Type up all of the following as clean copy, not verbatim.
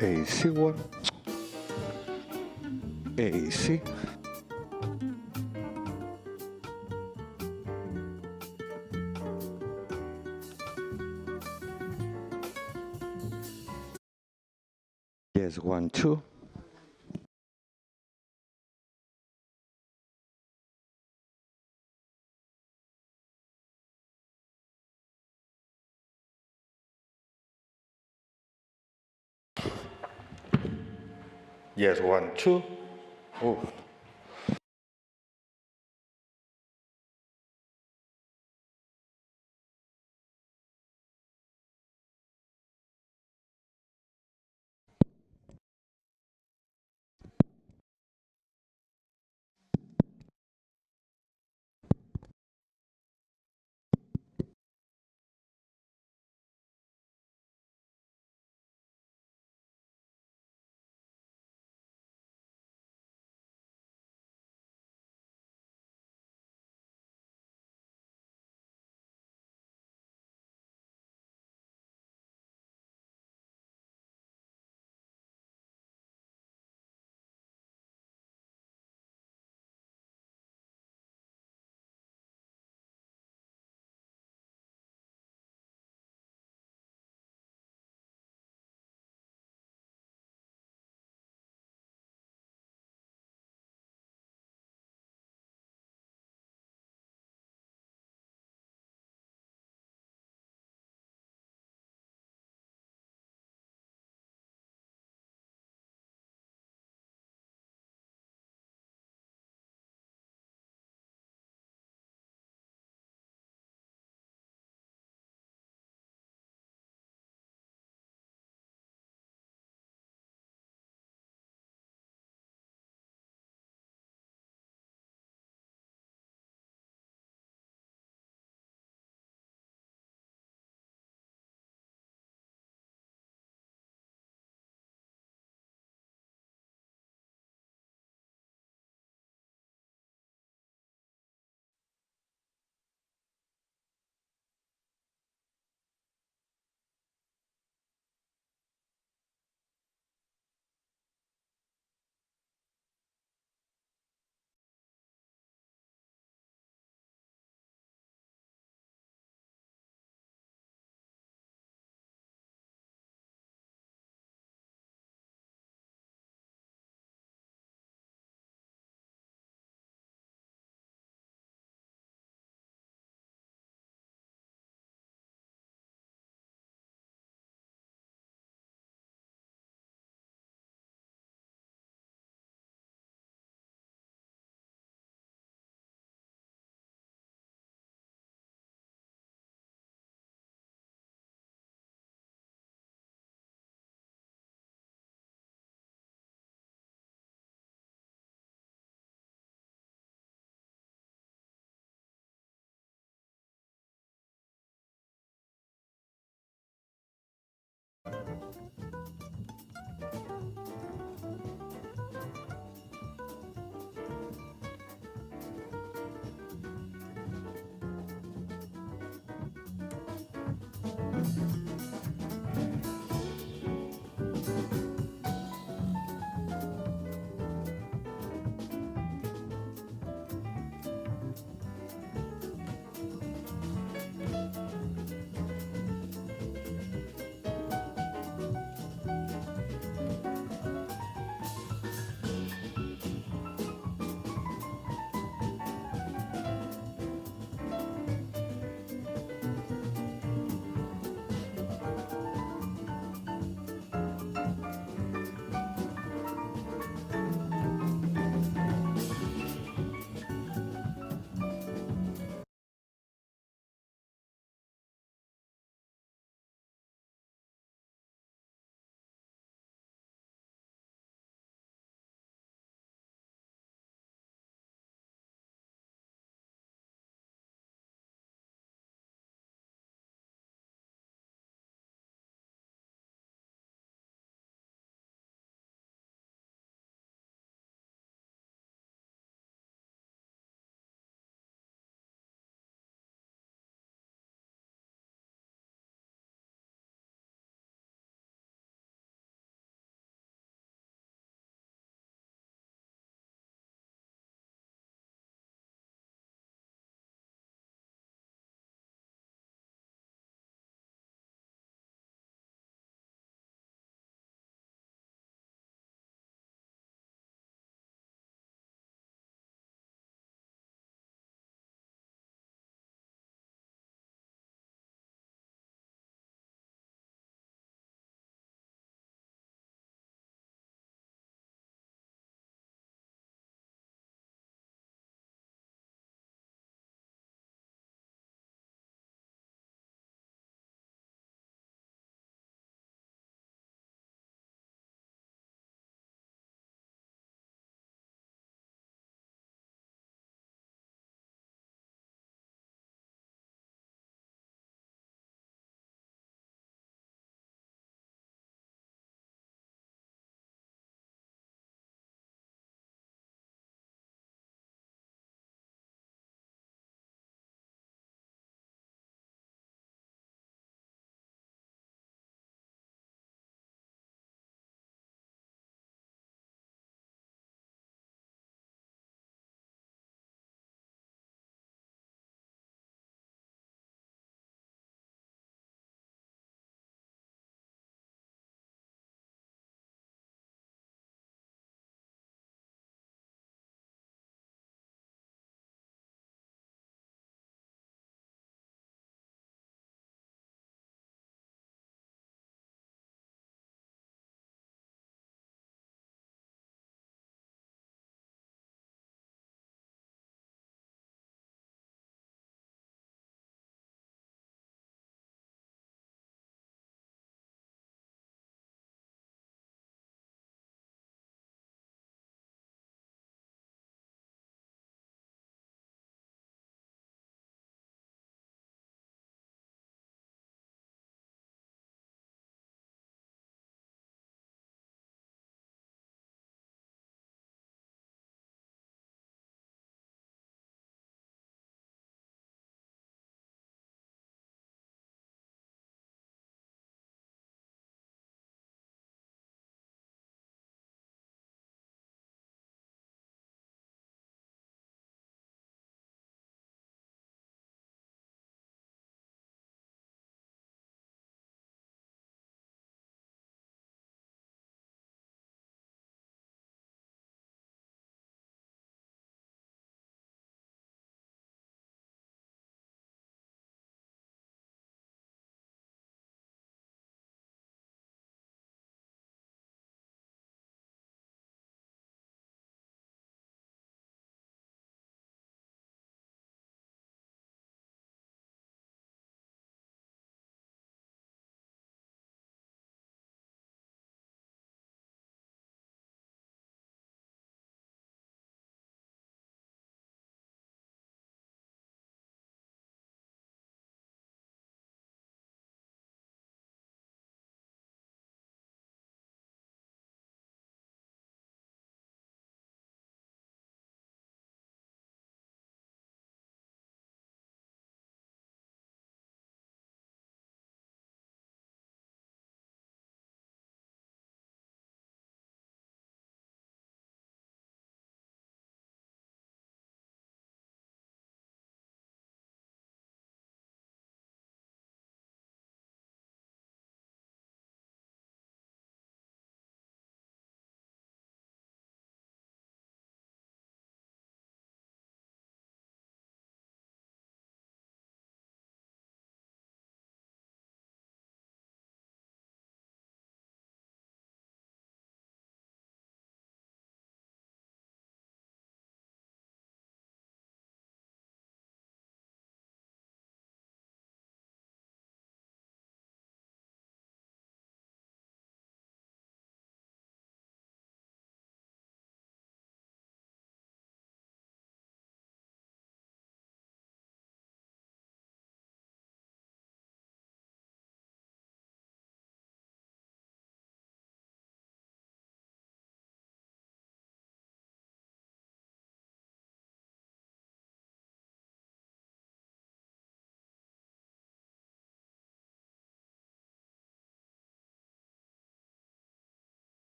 AC1, AC. Yes, 1, 2. Yes, 1, 2. Oh.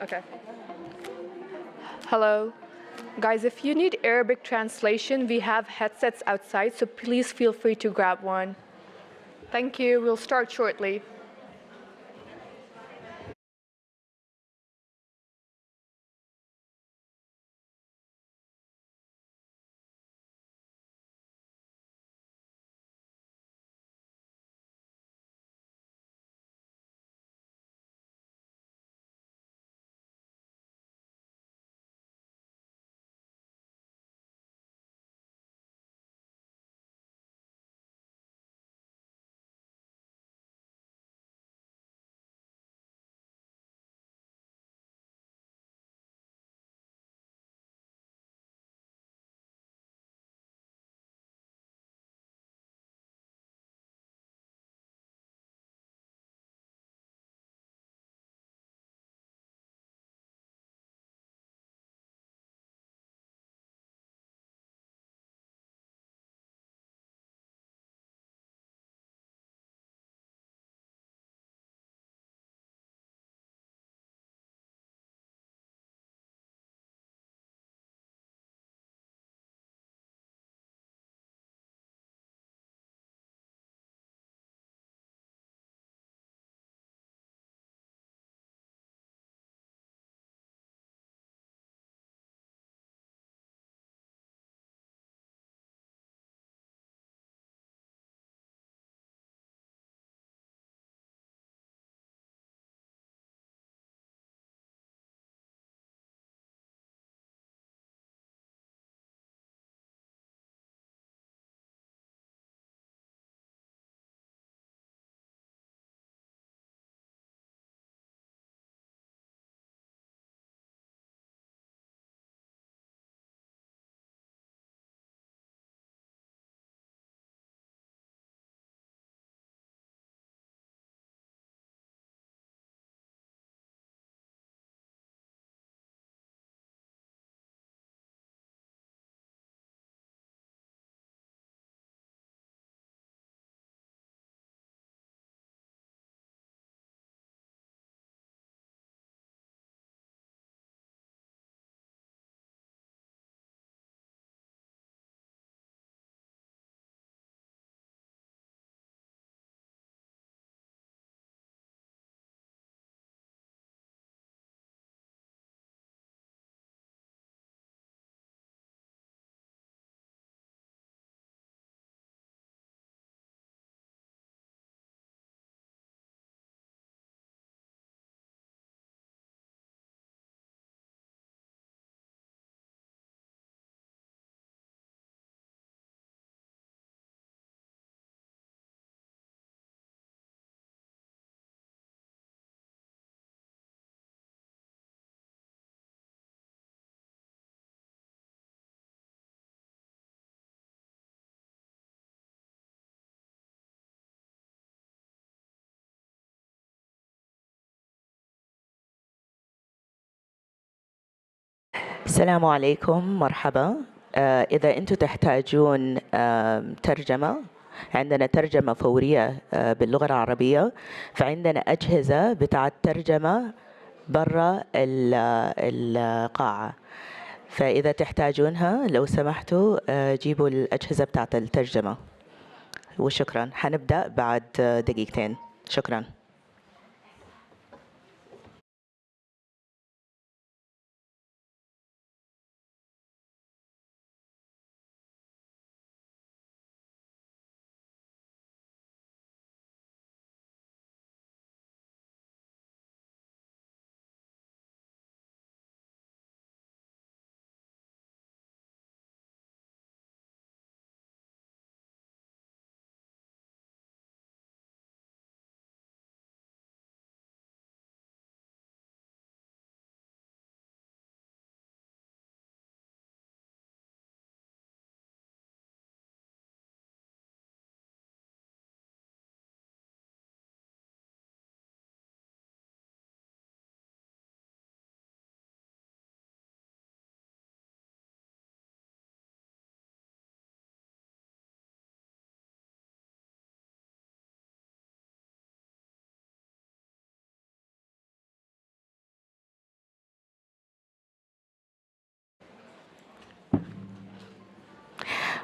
Okay. Hello. Guys, if you need Arabic translation, we have headsets outside, so please feel free to grab one. Thank you. We'll start shortly. السلام عليكم، مرحبا. إذا أنتم تحتاجون ترجمة، عندنا ترجمة فورية باللغة العربية، فعندنا أجهزة بتاعت ترجمة برا القاعة، فإذا تحتاجونها لو سمحتوا جيبوا الأجهزة بتاعت الترجمة. وشكرا، حنبدأ بعد دقيقتين. شكرا.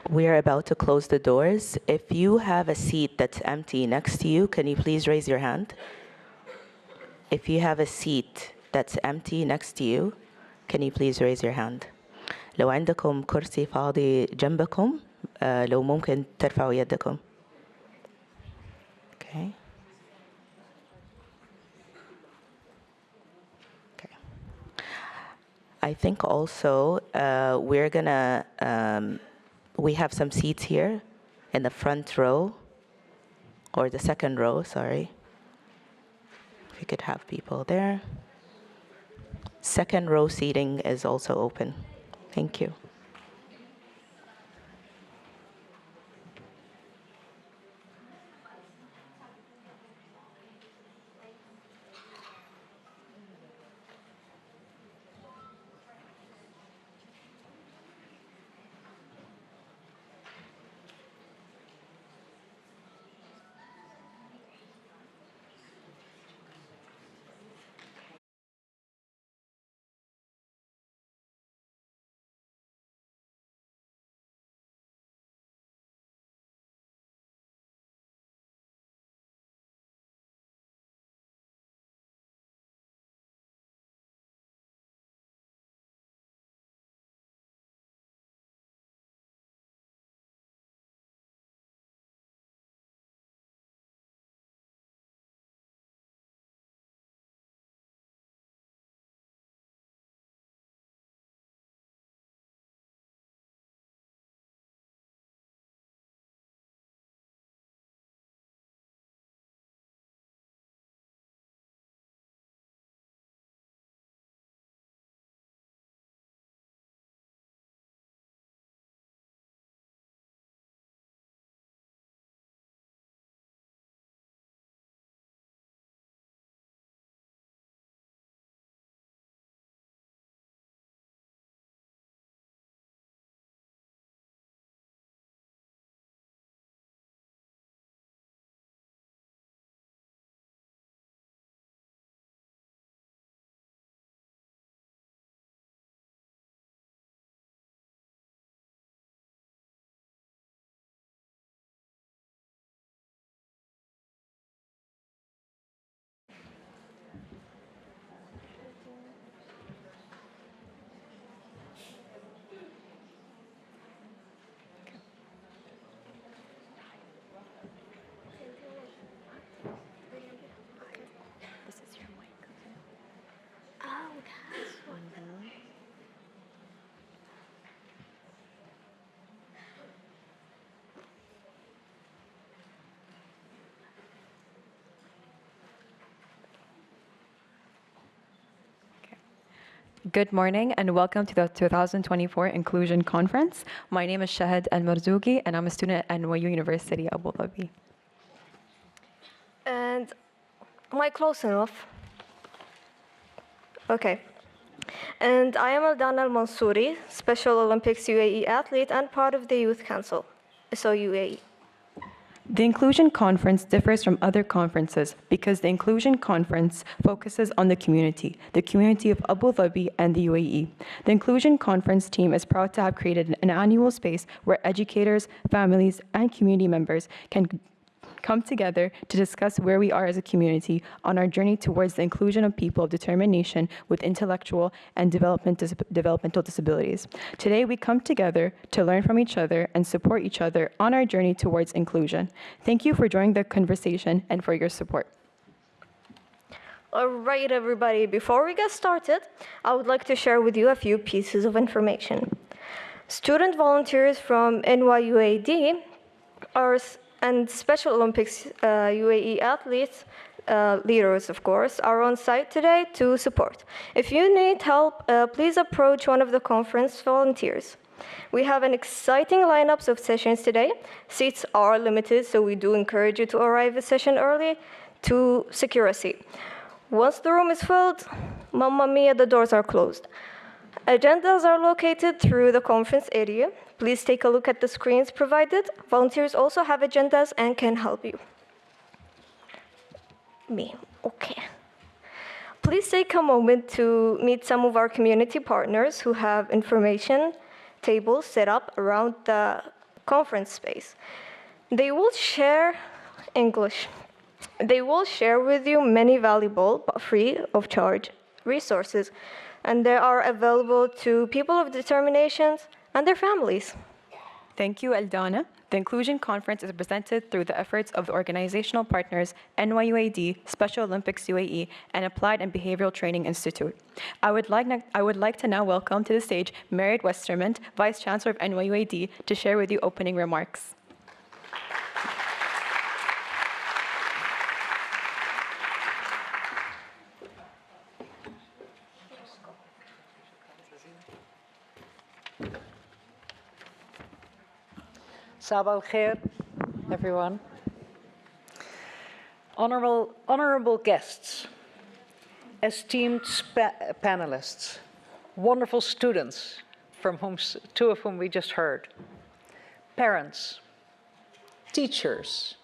We're about to close the doors. If you have a seat that's empty next to you, can you please raise your hand? If you have a seat that's empty next to you, can you please raise your hand? لو عندكم كرسي فاضي جنبكم لو ممكن ترفعوا يدكم. Okay. Okay. I think also we're gonna we have some seats here in the front row or the second row, sorry. If you could have people there. Second row seating is also open. Thank you. Good morning and welcome to the 2024 Inclusion Conference. My name is Shahad Al-Marzouqi and I'm a student at NYU University Abu Dhabi. And am I close enough? Okay. And I am Aldana Al-Mansouri, Special Olympics UAE athlete and part of the Youth Council, so UAE. The Inclusion Conference differs from other conferences because the Inclusion Conference focuses on the community of Abu Dhabi and the UAE. The Inclusion Conference team is proud to have created an annual space where educators, families, and community members can come together to discuss where we are as a community on our journey towards the inclusion of people of determined nation with intellectual and developmental disabilities. Today, we come together to learn from each other and support each other on our journey towards inclusion. Thank you for joining the conversation and for your support. All right, everybody, before we get started, I would like to share with you a few pieces of information. Student volunteers from NYUAD and Special Olympics UAE athletes, leaders of course, are on site today to support. If you need help, please approach one of the conference volunteers. We have an exciting lineup of sessions today. Seats are limited, so we do encourage you to arrive a session early to secure a seat. Once the room is filled, Mamma Mia, the doors are closed. Agendas are located through the conference area. Please take a look at the screens provided. Volunteers also have agendas and can help you. Okay. Please take a moment to meet some of our community partners who have information tables set up around the conference space. They will share English. They will share with you many valuable but free of charge resources, and they are available to people of determination and their families. Thank you, Eldana. The Inclusion Conference is presented through the efforts of the organizational partners NYUAD, Special Olympics UAE, and Applied and Behavioral Training Institute. I would like to now welcome to the stage Merit Westerman, Vice Chancellor of NYUAD, to share with you opening remarks. Sabah al-Khair, everyone. Honorable guests, esteemed panelists, wonderful students, from whom two of whom we just heard, parents, teachers,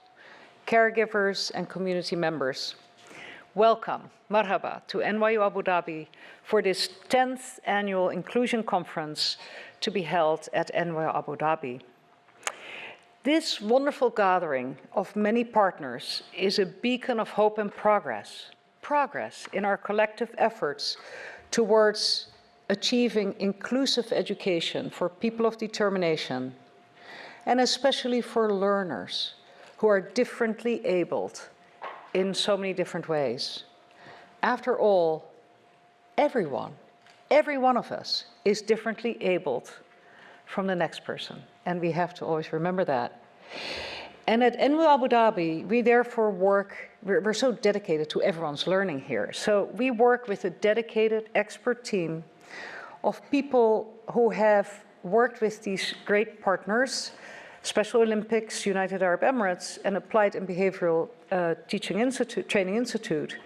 caregivers, and community members. Welcome, marhaba, to NYU Abu Dhabi for this 10th annual Inclusion Conference to be held at NYU Abu Dhabi. This wonderful gathering of many partners is a beacon of hope and progress in our collective efforts towards achieving inclusive education for people of determination, and especially for learners who are differently abled in so many different ways. After all, every one of us is differently abled from the next person. And we have to always remember that. And at NYU Abu Dhabi, we therefore we're so dedicated to everyone's learning here. So we work with a dedicated expert team of people who have worked with these great partners, Special Olympics, United Arab Emirates, and Applied and Behavioral Training Institute.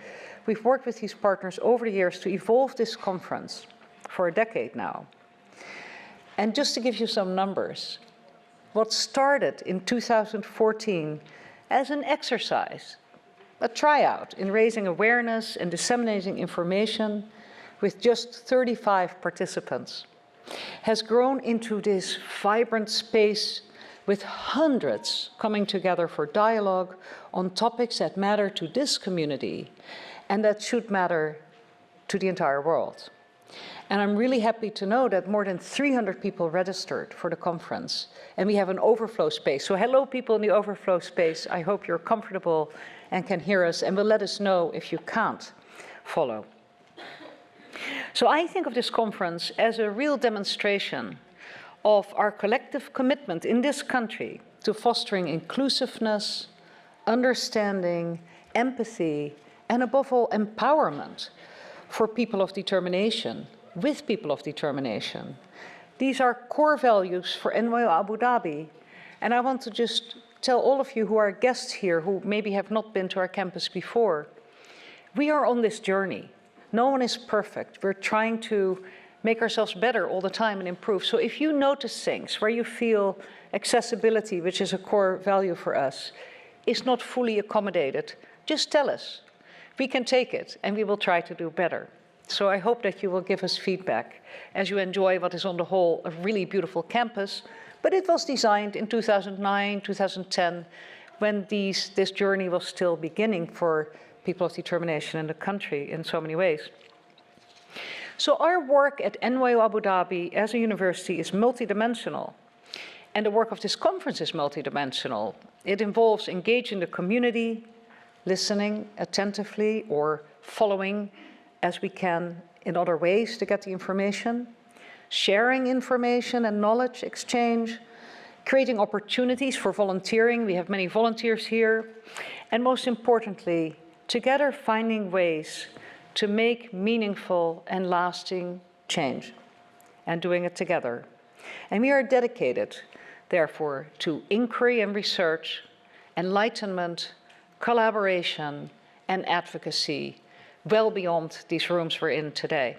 We've worked with these partners over the years to evolve this conference for a decade now. And just to give you some numbers, what started in 2014 as an exercise, a tryout in raising awareness and disseminating information with just 35 participants, has grown into this vibrant space with hundreds coming together for dialogue on topics that matter to this community and that should matter to the entire world. And I'm really happy to know that more than 300 people registered for the conference, and we have an overflow space. So hello, people in the overflow space. I hope you're comfortable and can hear us, and will let us know if you can't follow. So I think of this conference as a real demonstration of our collective commitment in this country to fostering inclusiveness, understanding, empathy, and above all, empowerment for people of determination, with people of determination. These are core values for NYU Abu Dhabi, and I want to just tell all of you who are guests here, who maybe have not been to our campus before, we are on this journey. No one is perfect. We're trying to make ourselves better all the time and improve. So if you notice things where you feel accessibility, which is a core value for us, is not fully accommodated, just tell us. We can take it, and we will try to do better. So I hope that you will give us feedback as you enjoy what is on the whole a really beautiful campus, but it was designed in 2009, 2010, when this journey was still beginning for people of determination in the country in so many ways. So our work at NYU Abu Dhabi as a university is multidimensional, and the work of this conference is multidimensional. It involves engaging the community, listening attentively or following as we can in other ways to get the information, sharing information and knowledge exchange, creating opportunities for volunteering. We have many volunteers here. And most importantly, together finding ways to make meaningful and lasting change and doing it together. And we are dedicated, therefore, to inquiry and research, enlightenment, collaboration, and advocacy well beyond these rooms we're in today.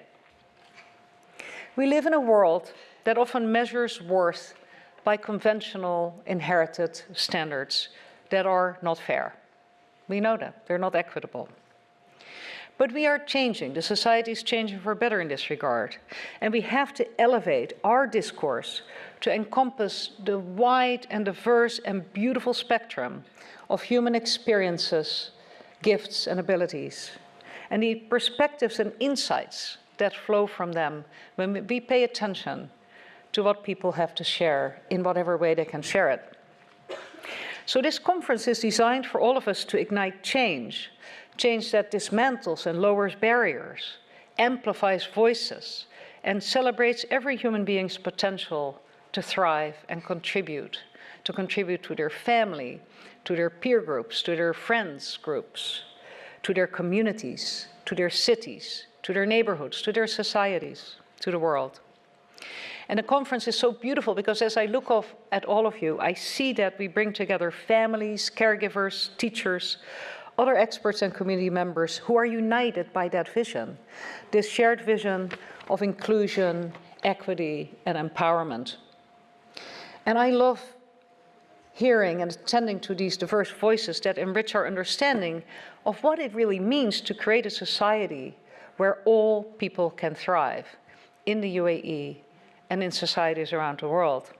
We live in a world that often measures worth by conventional inherited standards that are not fair. We know that, they're not equitable. But we are changing. The society is changing for better in this regard. And we have to elevate our discourse to encompass the wide and diverse and beautiful spectrum of human experiences, gifts, and abilities, and the perspectives and insights that flow from them when we pay attention to what people have to share in whatever way they can share it. So this conference is designed for all of us to ignite change, change that dismantles and lowers barriers, amplifies voices, and celebrates every human being's potential to thrive and contribute to their family, to their peer groups, to their friends groups, to their communities, to their cities, to their neighborhoods, to their societies, to the world. And the conference is so beautiful because as I look at all of you, I see that we bring together families, caregivers, teachers, other experts and community members who are united by that vision, this shared vision of inclusion, equity, and empowerment. And I love hearing and attending to these diverse voices that enrich our understanding of what it really means to create a society where all people can thrive in the UAE and in societies around the world.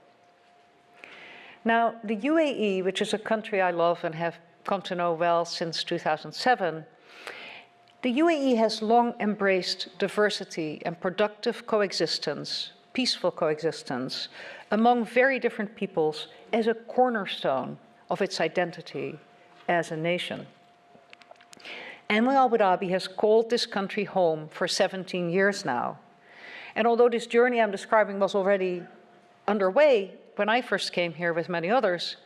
Now, the UAE, which is a country I love and have come to know well since 2007, the UAE has long embraced diversity and productive coexistence, peaceful coexistence, among very different peoples as a cornerstone of its identity as a nation. Abu Dhabi has called this country home for 17 years now. And although this journey I'm describing was already underway when I first came here with many others,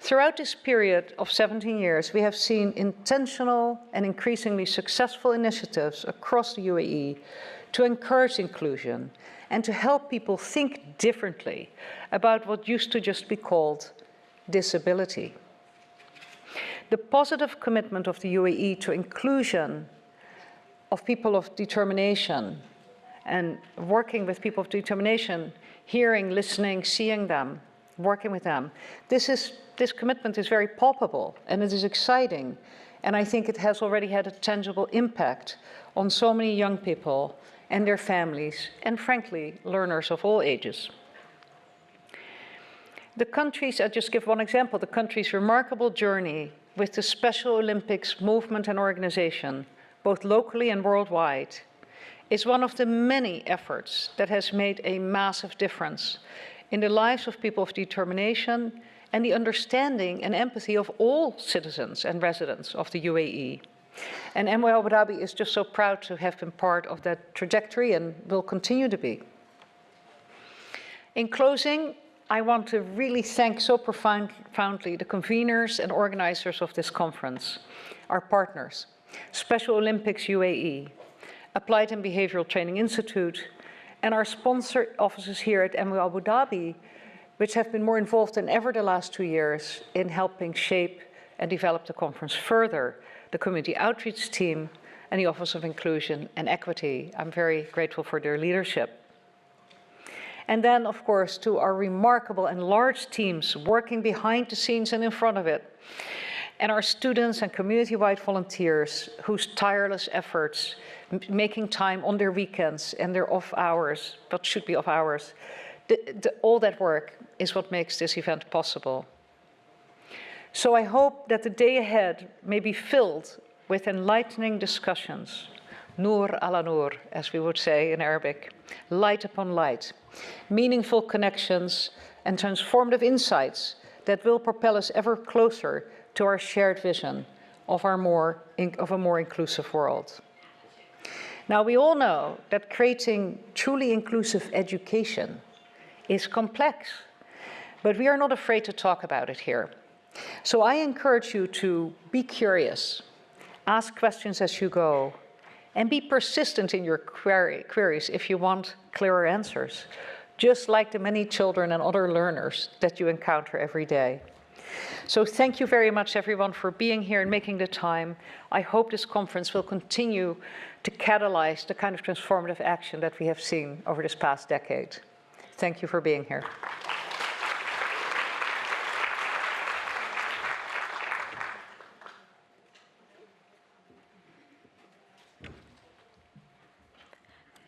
throughout this period of 17 years, we have seen intentional and increasingly successful initiatives across the UAE to encourage inclusion and to help people think differently about what used to just be called disability. The positive commitment of the UAE to inclusion of people of determination and working with people of determination, hearing, listening, seeing them, working with them, this commitment is very palpable and it is exciting. And I think it has already had a tangible impact on so many young people and their families, and frankly, learners of all ages. The country's, I'll just give one example, the country's remarkable journey with the Special Olympics movement and organization, both locally and worldwide, is one of the many efforts that has made a massive difference in the lives of people of determination and the understanding and empathy of all citizens and residents of the UAE. And Abu Dhabi is just so proud to have been part of that trajectory and will continue to be. In closing, I want to really thank so profoundly the conveners and organizers of this conference, our partners, Special Olympics UAE, Applied and Behavioral Training Institute, and our sponsor offices here at Abu Dhabi, which have been more involved than ever the last 2 years in helping shape and develop the conference further, the Community Outreach Team, and the Office of Inclusion and Equity. I'm very grateful for their leadership. And then, of course, to our remarkable and large teams working behind the scenes and in front of it, and our students and community-wide volunteers whose tireless efforts, making time on their weekends and their off hours, what should be off hours, all that work is what makes this event possible. So I hope that the day ahead may be filled with enlightening discussions, Noor ala Noor, as we would say in Arabic, light upon light, meaningful connections and transformative insights that will propel us ever closer to our shared vision of a more inclusive world. Now, we all know that creating truly inclusive education is complex, but we are not afraid to talk about it here. So I encourage you to be curious, ask questions as you go, and be persistent in your queries if you want clearer answers, just like the many children and other learners that you encounter every day. So thank you very much, everyone, for being here and making the time. I hope this conference will continue to catalyze the kind of transformative action that we have seen over this past decade. Thank you for being here.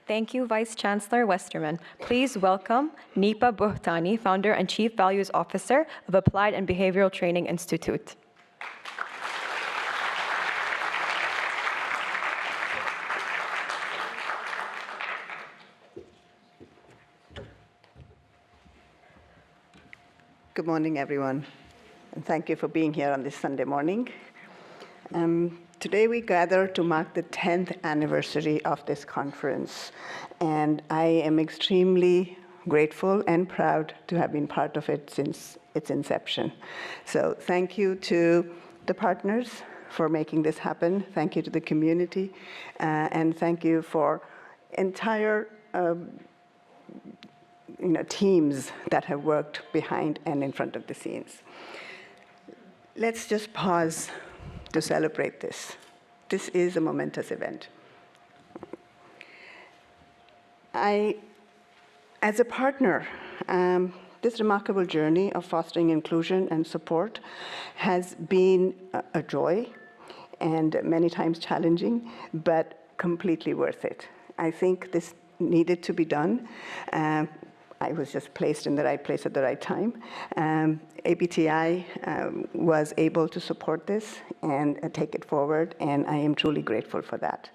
Thank you, Vice Chancellor Westerman. Please welcome Nipa Buhtani, Founder and Chief Values Officer of Applied and Behavioral Training Institute. Good morning, everyone, and thank you for being here on this Sunday morning. Today we gather to mark the 10th anniversary of this conference, and I am extremely grateful and proud to have been part of it since its inception. So thank you to the partners for making this happen. Thank you to the community, and thank you for entire teams that have worked behind and in front of the scenes. Let's just pause to celebrate this. This is a momentous event. As a partner, this remarkable journey of fostering inclusion and support has been a joy and many times challenging, but completely worth it. I think this needed to be done. I was just placed in the right place at the right time. ABTI was able to support this and take it forward, and I am truly grateful for that.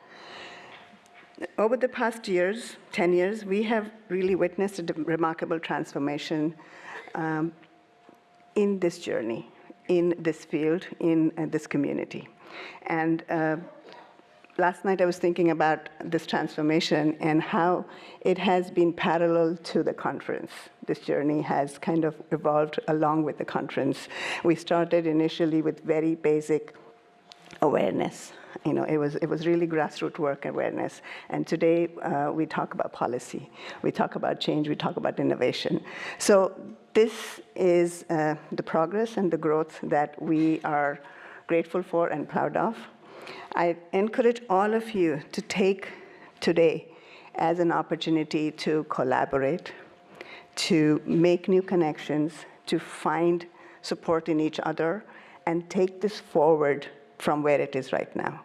Over the past 10 years, we have really witnessed a remarkable transformation in this journey, in this field, in this community. And last night I was thinking about this transformation and how it has been parallel to the conference. This journey has kind of evolved along with the conference. We started initially with very basic awareness. It was really grassroots work awareness. And today we talk about policy, we talk about change, we talk about innovation. So this is the progress and the growth that we are grateful for and proud of. I encourage all of you to take today as an opportunity to collaborate, to make new connections, to find support in each other, and take this forward from where it is right now.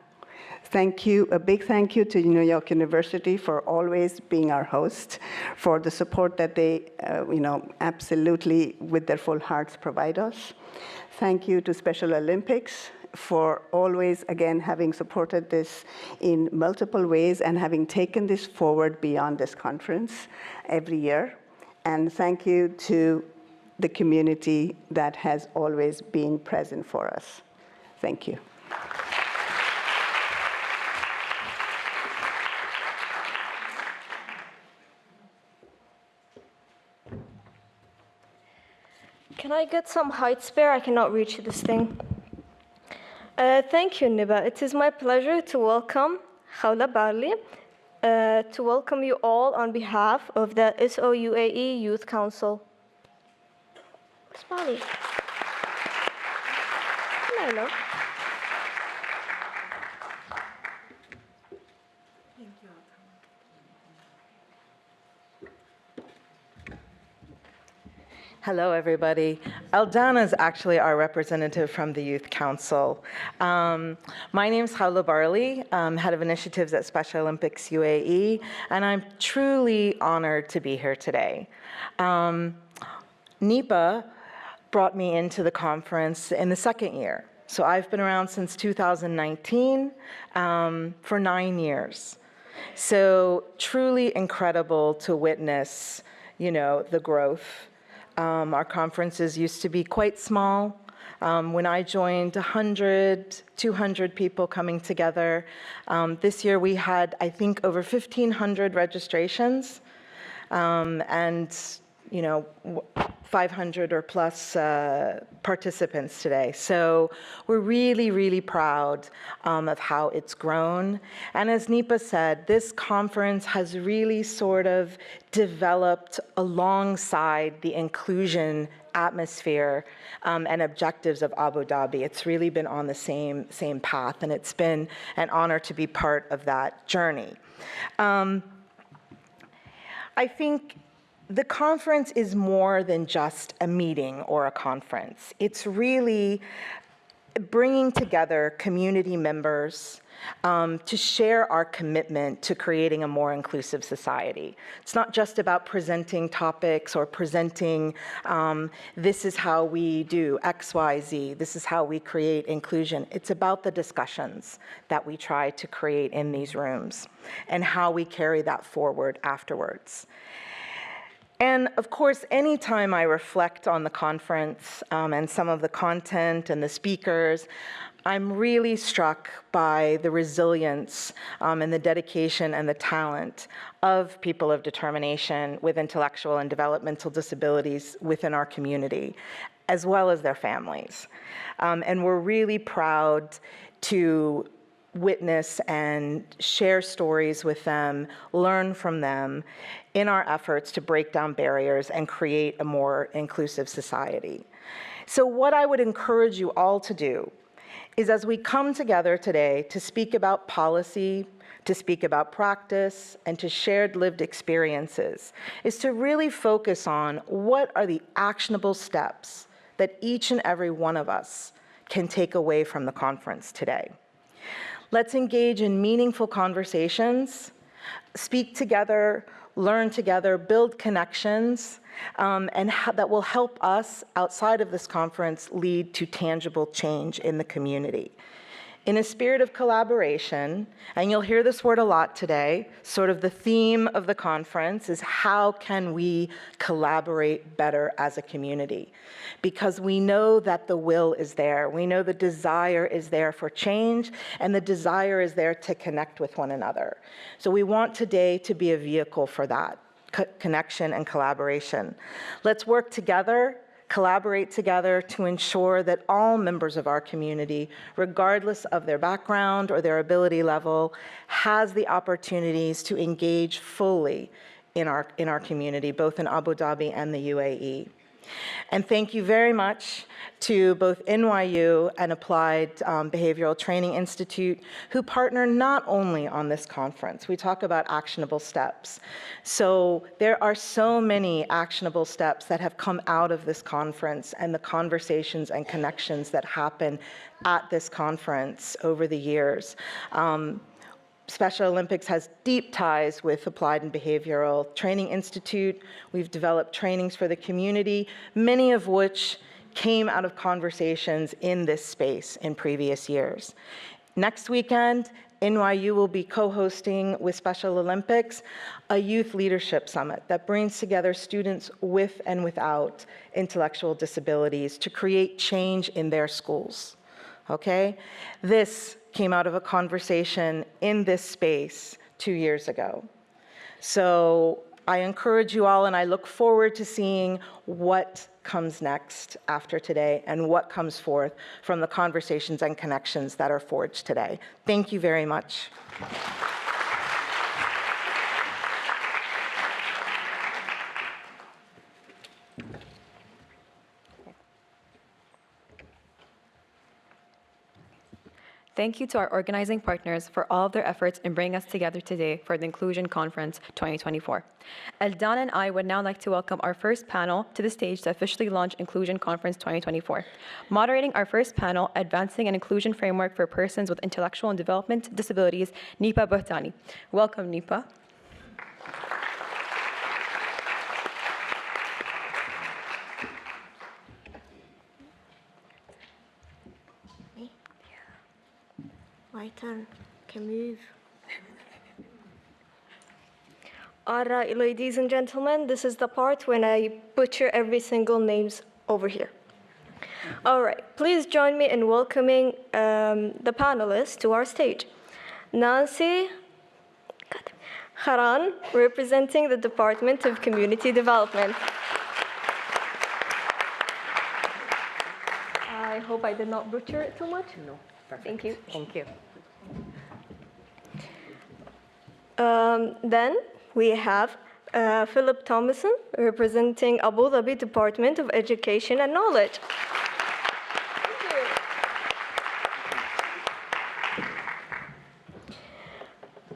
Thank you, a big thank you to York University for always being our host, for the support that they, absolutely with their full hearts provide us. Thank you to Special Olympics for always, again, having supported this in multiple ways and having taken this forward beyond this conference every year. And thank you to the community that has always been present for us. Thank you. Can I get some height spare? I cannot reach this thing. Thank you, Niba. It is my pleasure to welcome Khawla Barli, to welcome you all on behalf of the SOUAE Youth Council. Smiley. Hello. Hello, everybody. Aldana is actually our representative from the Youth Council. My name is Khawla Barli, head of initiatives at Special Olympics UAE, and I'm truly honored to be here today. NEPA brought me into the conference in the second year. So I've been around since 2019 for 9 years. So truly incredible to witness, the growth. Our conferences used to be quite small. When I joined, 100, 200 people coming together. This year we had, I think, over 1,500 registrations and 500 or plus participants today. So we're really, really proud of how it's grown. And as Nipa said, this conference has really sort of developed alongside the inclusion atmosphere and objectives of Abu Dhabi. It's really been on the same path, and it's been an honor to be part of that journey. I think the conference is more than just a meeting or a conference. It's really bringing together community members to share our commitment to creating a more inclusive society. It's not just about presenting topics or presenting, this is how we do X, Y, Z, this is how we create inclusion. It's about the discussions that we try to create in these rooms and how we carry that forward afterwards. And of course, anytime I reflect on the conference and some of the content and the speakers, I'm really struck by the resilience and the dedication and the talent of people of determination with intellectual and developmental disabilities within our community, as well as their families. And we're really proud to witness and share stories with them, learn from them in our efforts to break down barriers and create a more inclusive society. So what I would encourage you all to do is, as we come together today to speak about policy, to speak about practice, and to shared lived experiences, is to really focus on what are the actionable steps that each and every one of us can take away from the conference today. Let's engage in meaningful conversations, speak together, learn together, build connections, and that will help us, outside of this conference, lead to tangible change in the community. In a spirit of collaboration, and you'll hear this word a lot today, sort of the theme of the conference is how can we collaborate better as a community? Because we know that the will is there, we know the desire is there for change, and the desire is there to connect with one another. So we want today to be a vehicle for that connection and collaboration. Let's work together, collaborate together to ensure that all members of our community, regardless of their background or their ability level, has the opportunities to engage fully in our community, both in Abu Dhabi and the UAE. And thank you very much to both NYU and Applied Behavioral Training Institute, who partner not only on this conference. We talk about actionable steps. So there are so many actionable steps that have come out of this conference and the conversations and connections that happen at this conference over the years. Special Olympics has deep ties with Applied and Behavioral Training Institute. We've developed trainings for the community, many of which came out of conversations in this space in previous years. Next weekend, NYU will be co-hosting with Special Olympics a youth leadership summit that brings together students with and without intellectual disabilities to create change in their schools, okay? This came out of a conversation in this space 2 years ago. So I encourage you all, and I look forward to seeing what comes next after today and what comes forth from the conversations and connections that are forged today. Thank you very much. Thank you to our organizing partners for all of their efforts in bringing us together today for the Inclusion Conference 2024. Eldana and I would now like to welcome our first panel to the stage to officially launch Inclusion Conference 2024. Moderating our first panel, Advancing an Inclusion Framework for Persons with Intellectual and Development Disabilities, Nipa Bohtani. Welcome, Nipa. My turn. Can move. All right, ladies and gentlemen, this is the part when I butcher every single names over here. All right, please join me in welcoming the panelists to our stage. Nancy Haran, representing the Department of Community Development. I hope I did not butcher it too much. No, perfect. Thank you. Thank you. Then we have Philip Thomason, representing Abu Dhabi Department of Education and Knowledge. Thank you.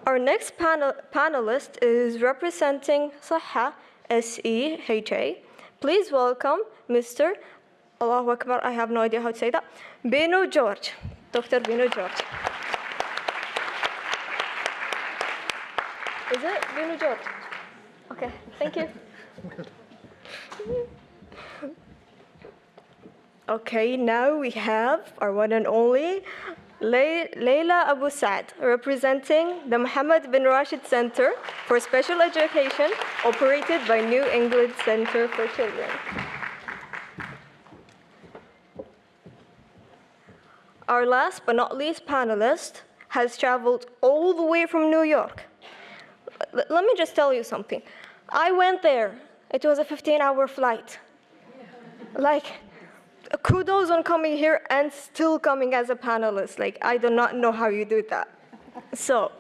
Our next panelist is representing SEHA, S-E-H-A. Please welcome Mr. Allahu Akbar, I have no idea how to say that. Binu George, Dr. Binu George. Is it Binu George? Okay, thank you. Okay, now we have our one and only Layla Abu Saad, representing the Mohammed bin Rashid Center for Special Education, operated by New England Center for Children. Our last but not least panelist has traveled all the way from New York. Let me just tell you something. I went there. It was a 15-hour flight. Like, kudos on coming here and still coming as a panelist. Like, I do not know how you do that. So,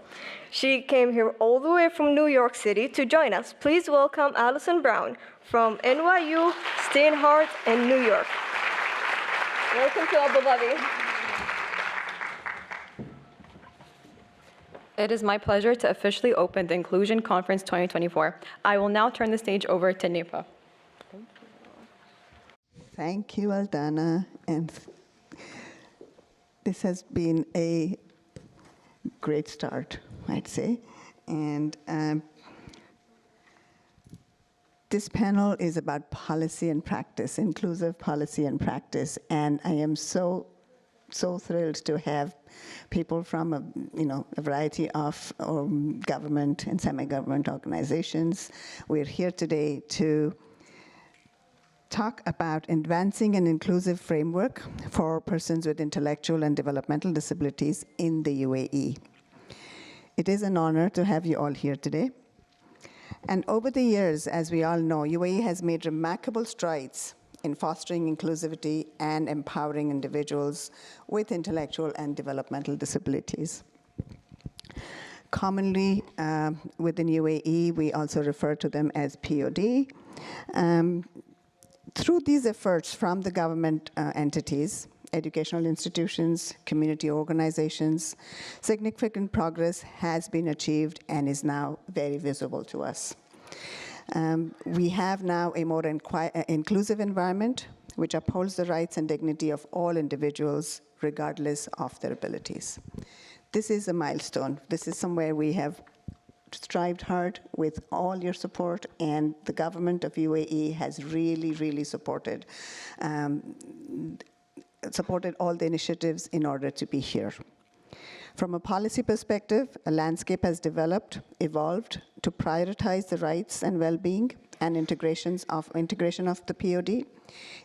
she came here all the way from New York City to join us. Please welcome Alison Brown from NYU Steinhardt in New York. Welcome to Abu Dhabi. It is my pleasure to officially open the Inclusion Conference 2024. I will now turn the stage over to Nipa. Thank you, Aldana. And this has been a great start, I'd say. And this panel is about policy and practice, inclusive policy and practice. And I am so thrilled to have people from a variety of government and semi-government organizations. We're here today to talk about advancing an inclusive framework for persons with intellectual and developmental disabilities in the UAE. It is an honor to have you all here today. And over the years, as we all know, UAE has made remarkable strides in fostering inclusivity and empowering individuals with intellectual and developmental disabilities. Commonly, within UAE, we also refer to them as POD. Through these efforts from the government entities, educational institutions, community organizations, significant progress has been achieved and is now very visible to us. We have now a more inclusive environment which upholds the rights and dignity of all individuals regardless of their abilities. This is a milestone. This is somewhere we have strived hard with all your support, and the government of UAE has really supported all the initiatives in order to be here. From a policy perspective, a landscape has evolved to prioritize the rights and well-being and integration of the POD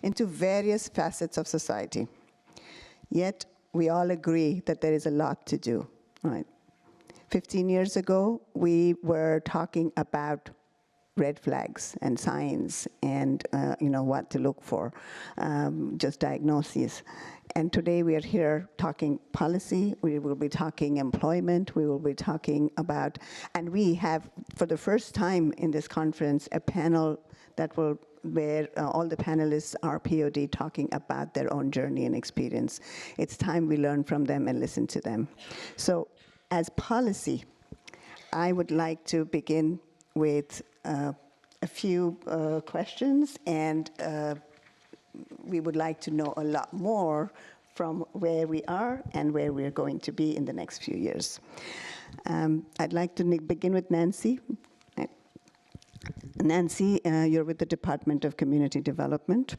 into various facets of society. Yet, we all agree that there is a lot to do, right? 15 years ago, we were talking about red flags and signs and what to look for, just diagnoses. And today we are here talking policy, we will be talking employment, we will be talking about, and we have, for the first time in this conference, a panel where all the panelists are POD talking about their own journey and experience. It's time we learn from them and listen to them. So as policy, I would like to begin with a few questions, and we would like to know a lot more from where we are and where we're going to be in the next few years. I'd like to begin with Nancy. Nancy, you're with the Department of Community Development.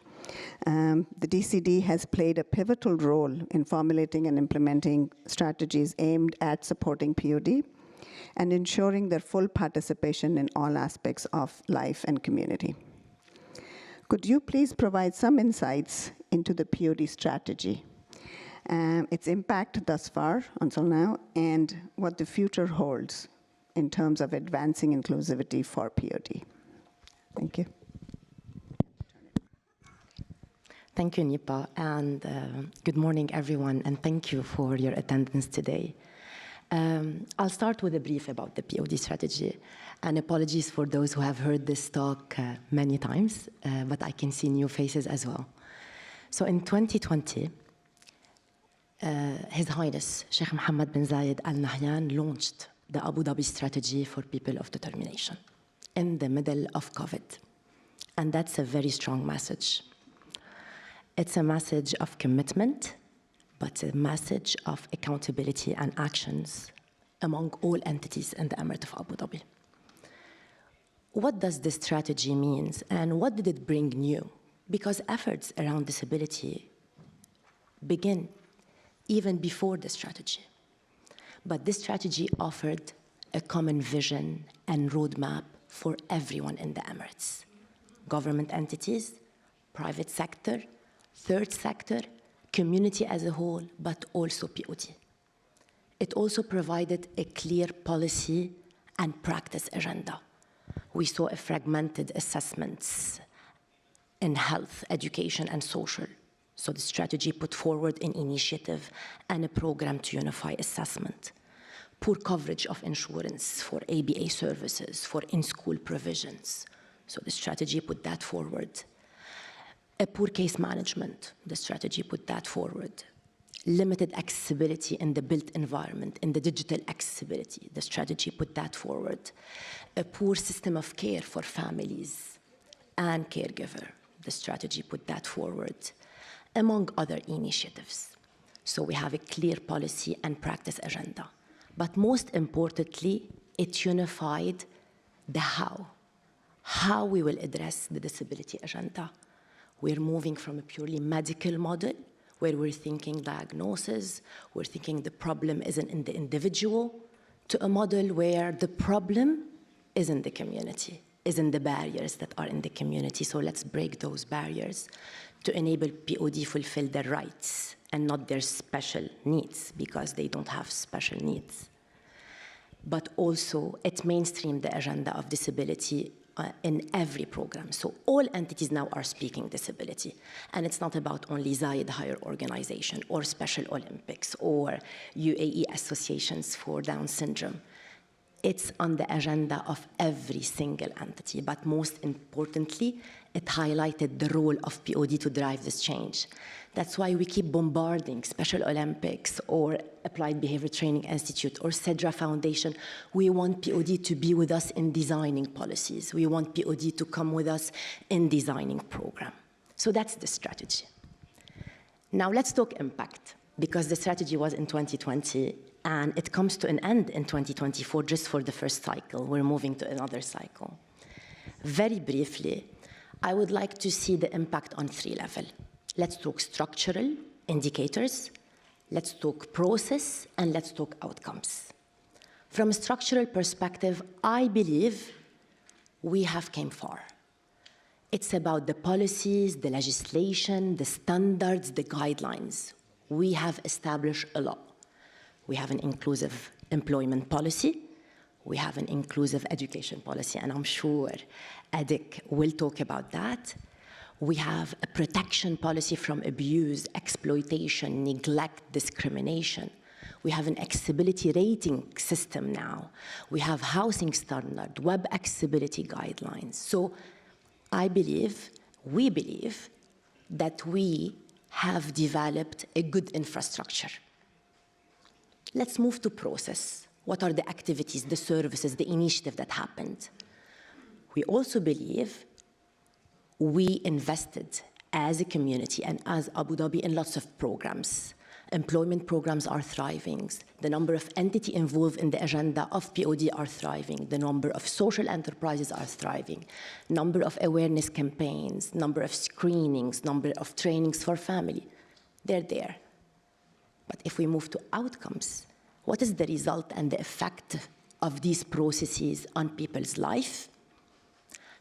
The DCD has played a pivotal role in formulating and implementing strategies aimed at supporting POD and ensuring their full participation in all aspects of life and community. Could you please provide some insights into the POD strategy, its impact thus far until now, and what the future holds in terms of advancing inclusivity for POD? Thank you. Thank you, Nipa, and good morning, everyone, and thank you for your attendance today. I'll start with a brief about the POD strategy, and apologies for those who have heard this talk many times, but I can see new faces as well. So in 2020, His Highness Sheikh Mohammed bin Zayed Al Nahyan launched the Abu Dhabi strategy for people of determination in the middle of COVID. And that's a very strong message. It's a message of commitment, but a message of accountability and actions among all entities in the Emirate of Abu Dhabi. What does this strategy mean, and what did it bring new? Because efforts around disability begin even before the strategy. But this strategy offered a common vision and roadmap for everyone in the Emirates. Government entities, private sector, third sector, community as a whole, but also POD. It also provided a clear policy and practice agenda. We saw a fragmented assessments in health, education, and social. So the strategy put forward an initiative and a program to unify assessment. Poor coverage of insurance for ABA services, for in-school provisions. So the strategy put that forward. A poor case management, the strategy put that forward. Limited accessibility in the built environment, in the digital accessibility, the strategy put that forward. A poor system of care for families and caregiver, the strategy put that forward, among other initiatives. So we have a clear policy and practice agenda. But most importantly, it unified the how we will address the disability agenda. We're moving from a purely medical model, where we're thinking diagnosis, we're thinking the problem isn't in the individual, to a model where the problem is in the community, is in the barriers that are in the community. So let's break those barriers to enable POD fulfill their rights and not their special needs, because they don't have special needs. But also, it mainstreamed the agenda of disability in every program. So all entities now are speaking disability. And it's not about only Zayed Higher Organization or Special Olympics or UAE associations for Down syndrome. It's on the agenda of every single entity, but most importantly, it highlighted the role of POD to drive this change. That's why we keep bombarding Special Olympics or Applied Behavior Training Institute or CEDRA Foundation. We want POD to be with us in designing policies. We want POD to come with us in designing program. So that's the strategy. Now let's talk impact, because the strategy was in 2020 and it comes to an end in 2024 just for the first cycle. We're moving to another cycle. Very briefly, I would like to see the impact on 3 levels. Let's talk structural indicators, let's talk process, and let's talk outcomes. From a structural perspective, I believe we have came far. It's about the policies, the legislation, the standards, the guidelines. We have established a lot. We have an inclusive employment policy. We have an inclusive education policy, and I'm sure Adik will talk about that. We have a protection policy from abuse, exploitation, neglect, discrimination. We have an accessibility rating system now. We have housing standard, web accessibility guidelines. So I believe, we believe, that we have developed a good infrastructure. Let's move to process. What are the activities, the services, the initiative that happened? We also believe we invested as a community and as Abu Dhabi in lots of programs. Employment programs are thriving. The number of entities involved in the agenda of POD are thriving. The number of social enterprises are thriving. Number of awareness campaigns, number of screenings, number of trainings for family, they're there. But if we move to outcomes, what is the result and the effect of these processes on people's life?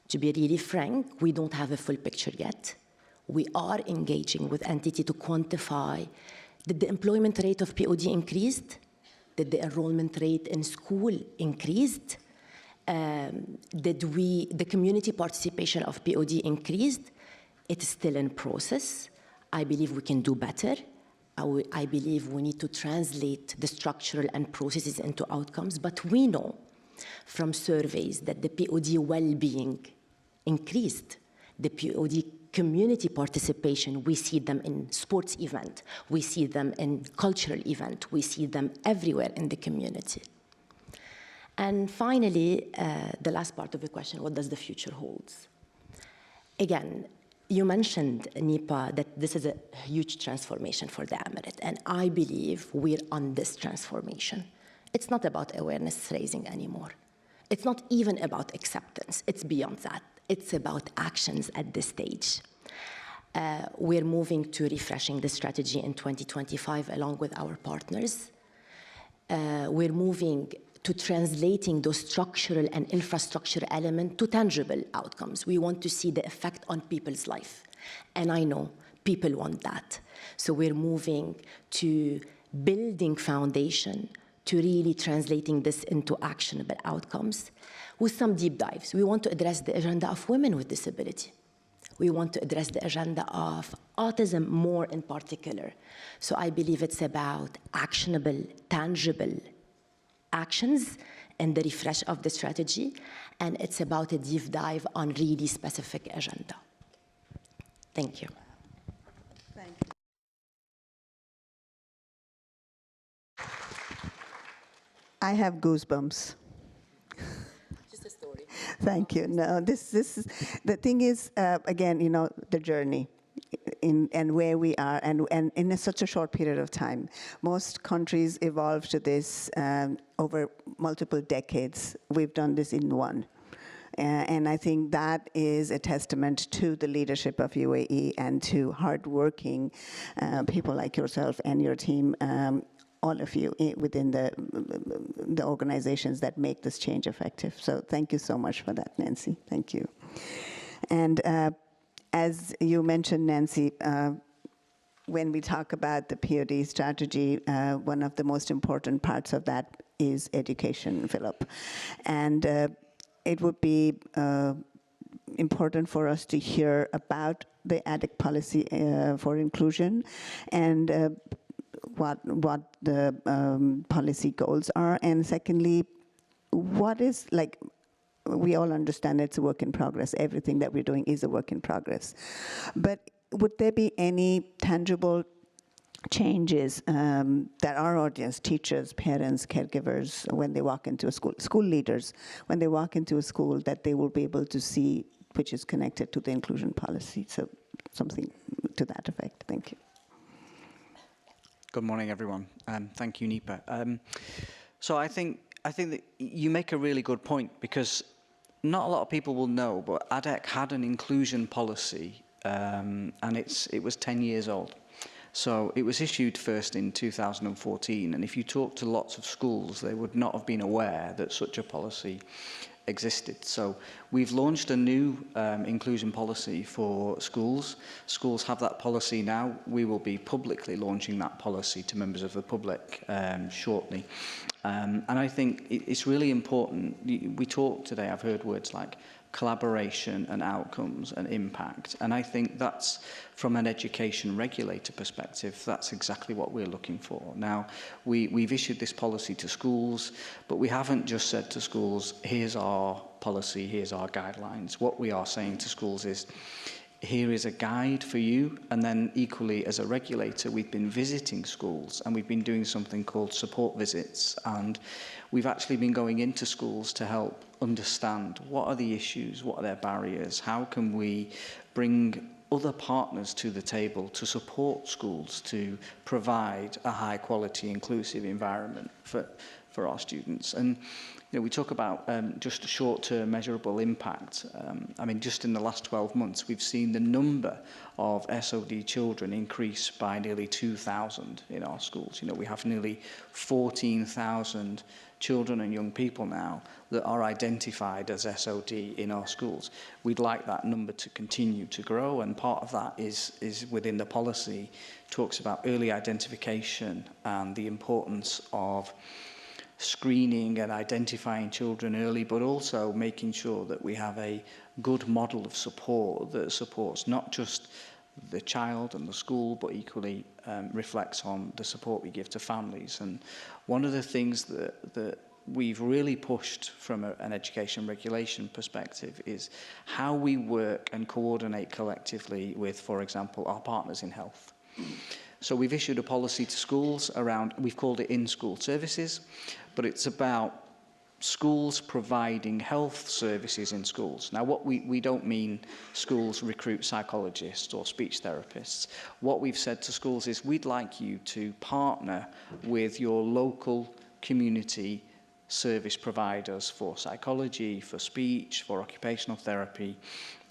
To be really frank, we don't have a full picture yet. We are engaging with entity to quantify, did the employment rate of POD increased? Did the enrollment rate in school increased? Did the community participation of POD increased? It's still in process. I believe we can do better. I believe we need to translate the structural and processes into outcomes, but we know from surveys that the POD well-being increased. The POD community participation, we see them in sports event, we see them in cultural event, we see them everywhere in the community. And finally, the last part of the question, what does the future hold? Again, You mentioned, Nipa, that this is a huge transformation for the Emirate, and I believe we're on this transformation. It's not about awareness raising anymore. It's not even about acceptance. It's beyond that. It's about actions at this stage. We're moving to refreshing the strategy in 2025 along with our partners. We're moving to translating those structural and infrastructure elements to tangible outcomes. We want to see the effect on people's life. And I know people want that. So we're moving to building foundation to really translating this into actionable outcomes with some deep dives. We want to address the agenda of women with disability. We want to address the agenda of autism more in particular. So I believe it's about actionable, tangible actions and the refresh of the strategy, and it's about a deep dive on really specific agenda. Thank you. Thank you. I have goosebumps. Just a story. Thank you. No, this is, the thing is, again, you know, the journey. And where we are, and in such a short period of time. Most countries evolve to this over multiple decades. We've done this in one. And I think that is a testament to the leadership of UAE and to hardworking people like yourself and your team, all of you within the organizations that make this change effective. So thank you so much for that, Nancy. Thank you. And as you mentioned, Nancy, when we talk about the POD strategy, one of the most important parts of that is education, Philip. And it would be important for us to hear about the ADIC policy for inclusion and what the policy goals are. And secondly, what is, like, we all understand it's a work in progress. Everything that we're doing is a work in progress. But would there be any tangible changes that our audience, teachers, parents, caregivers, when they walk into a school, school leaders, when they walk into a school, that they will be able to see, which is connected to the inclusion policy? So something to that effect. Thank you. Good morning, everyone. Thank you, Nipa. So I think that you make a really good point, because not a lot of people will know, but ADEC had an inclusion policy, and it was 10 years old. So it was issued first in 2014, and if you talk to lots of schools, they would not have been aware that such a policy existed. So we've launched a new inclusion policy for schools. Schools have that policy now. We will be publicly launching that policy to members of the public shortly. And I think it's really important. We talked today, I've heard words like collaboration and outcomes and impact. And I think that's, from an education regulator perspective, that's exactly what we're looking for. Now, we've issued this policy to schools, but we haven't just said to schools, here's our policy, here's our guidelines. What we are saying to schools is, here is a guide for you. And then equally, as a regulator, we've been visiting schools and we've been doing something called support visits. And we've actually been going into schools to help understand what are the issues, what are their barriers, how can we bring other partners to the table to support schools to provide a high quality, inclusive environment for our students. And you know, we talk about just a short-term measurable impact. I mean, just in the last 12 months, we've seen the number of SOD children increase by nearly 2,000 in our schools. You know, we have nearly 14,000 children and young people now that are identified as SOD in our schools. We'd like that number to continue to grow, and part of that is within the policy, talks about early identification and the importance of screening and identifying children early, but also making sure that we have a good model of support that supports not just the child and the school, but equally reflects on the support we give to families. And one of the things that we've really pushed from an education regulation perspective is how we work and coordinate collectively with, for example, our partners in health. So we've issued a policy to schools around, we've called it in-school services, but it's about schools providing health services in schools. Now, what we don't mean schools recruit psychologists or speech therapists. What we've said to schools is we'd like you to partner with your local community service providers for psychology, for speech, for occupational therapy,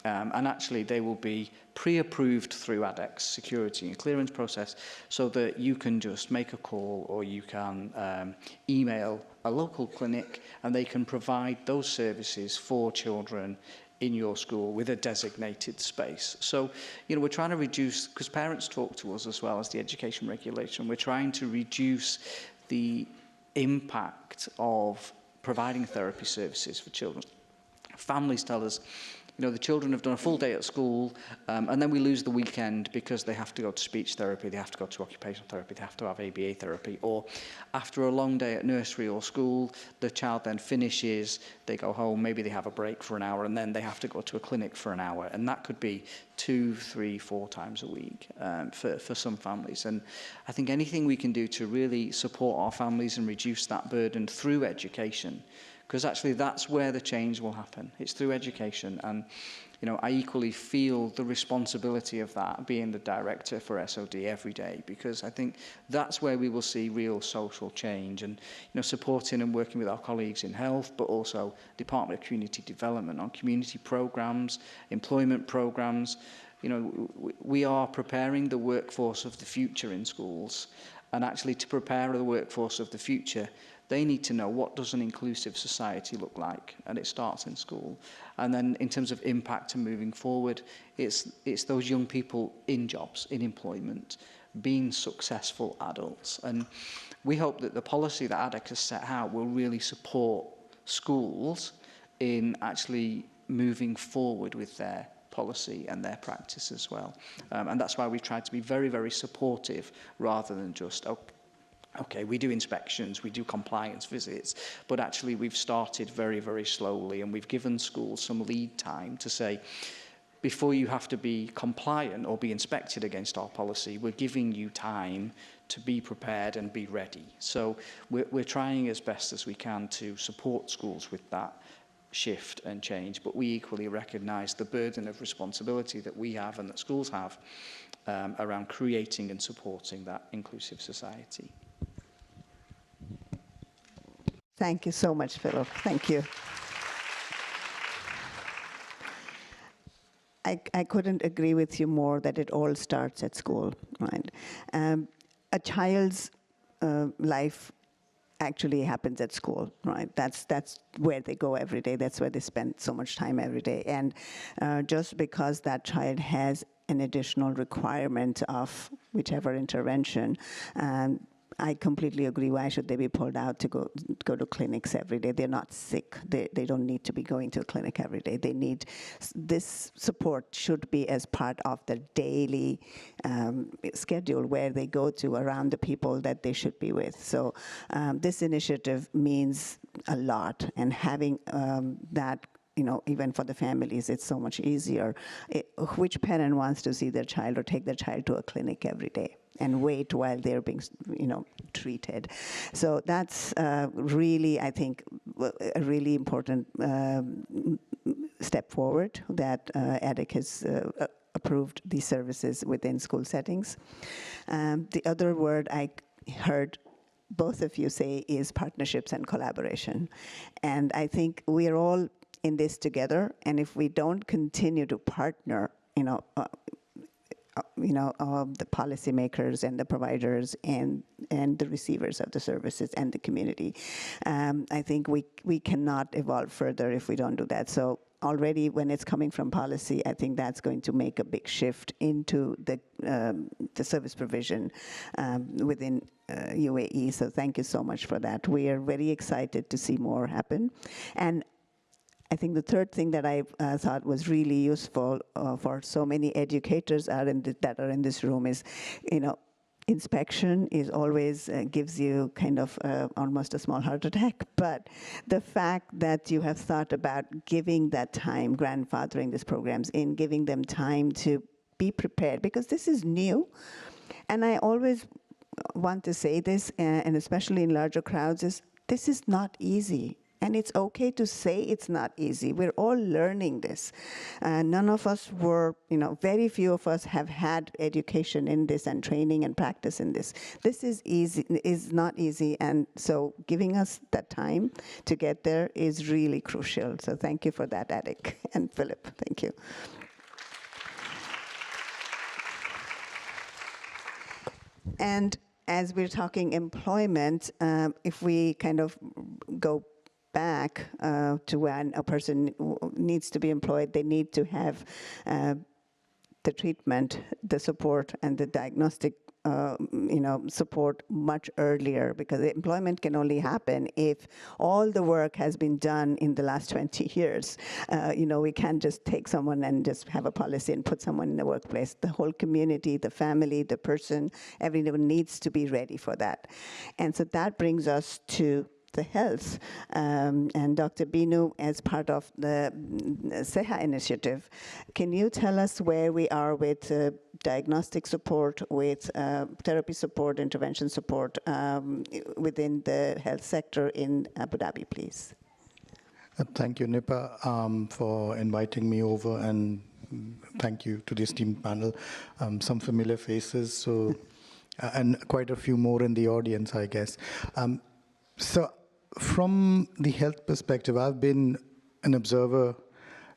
and actually they will be pre-approved through ADEC's security and clearance process, so that you can just make a call or you can email a local clinic and they can provide those services for children in your school with a designated space. So, you know, we're trying to reduce, because parents talk to us as well as the education regulation, we're trying to reduce the impact of providing therapy services for children. Families tell us, you know, the children have done a full day at school, and then we lose the weekend because they have to go to speech therapy, they have to go to occupational therapy, they have to have ABA therapy, or after a long day at nursery or school, the child then finishes, they go home, maybe they have a break for an hour, and then they have to go to a clinic for an hour, and that could be 2, 3, 4 times a week for some families. And I think anything we can do to really support our families and reduce that burden through education, because actually that's where the change will happen. It's through education, and you know, I equally feel the responsibility of that, being the director for SOD every day, because I think that's where we will see real social change, and you know, supporting and working with our colleagues in health, but also Department of Community Development on community programs, employment programs. You know, we are preparing the workforce of the future in schools, and actually to prepare the workforce of the future, they need to know, what does an inclusive society look like? And it starts in school. And then in terms of impact and moving forward, it's those young people in jobs, in employment, being successful adults. And we hope that the policy that ADEC has set out will really support schools in actually moving forward with their policy and their practice as well. And that's why we've tried to be very, very supportive, rather than just, okay, we do inspections, we do compliance visits, but actually we've started very, very slowly, and we've given schools some lead time to say, before you have to be compliant or be inspected against our policy, we're giving you time to be prepared and be ready. So we're trying as best as we can to support schools with that shift and change, but we equally recognise the burden of responsibility that we have and that schools have around creating and supporting that inclusive society. Thank you so much, Philip. Thank you. I couldn't agree with you more that it all starts at school, right? A child's life actually happens at school, right? That's where they go every day. That's where they spend so much time every day. And just because that child has an additional requirement of whichever intervention, I completely agree. Why should they be pulled out to go to clinics every day? They're not sick. They don't need to be going to a clinic every day. They need, this support should be as part of their daily schedule, where they go to around the people that they should be with. So this initiative means a lot, and having that, you know, even for the families, it's so much easier. Which parent wants to see their child or take their child to a clinic every day and wait while they're being, you know, treated? So that's really, I think, a really important step forward that ADEC has approved these services within school settings. The other word I heard both of you say is partnerships and collaboration. And I think we're all in this together, and if we don't continue to partner, the policymakers and the providers and the receivers of the services and the community, I think we cannot evolve further if we don't do that. So already when it's coming from policy, I think that's going to make a big shift into the service provision within UAE. So thank you so much for that. We are very excited to see more happen. And I think the third thing that I thought was really useful for so many educators that are in this room is, inspection is always gives you kind of almost a small heart attack. But the fact that you have thought about giving that time, grandfathering these programs in, giving them time to be prepared, because this is new. And I always want to say this, and especially in larger crowds, is this is not easy. And it's okay to say it's not easy. We're all learning this. None of us were, very few of us have had education in this and training and practice in this. This is not easy, and so giving us that time to get there is really crucial. So thank you for that, Adik and Philip. Thank you. And as we're talking employment, if we kind of go back to when a person needs to be employed, they need to have the treatment, the support, and the diagnostic support much earlier, because employment can only happen if all the work has been done in the last 20 years. We can't just take someone and just have a policy and put someone in the workplace. The whole community, the family, the person, everyone needs to be ready for that. And so that brings us to the health. And Dr. Binu, as part of the SEHA initiative, can you tell us where we are with diagnostic support, with therapy support, intervention support within the health sector in Abu Dhabi, please? Thank you, Nipa, for inviting me over, and thank you to the esteemed panel. Some familiar faces, so and quite a few more in the audience, I guess. So from the health perspective, I've been an observer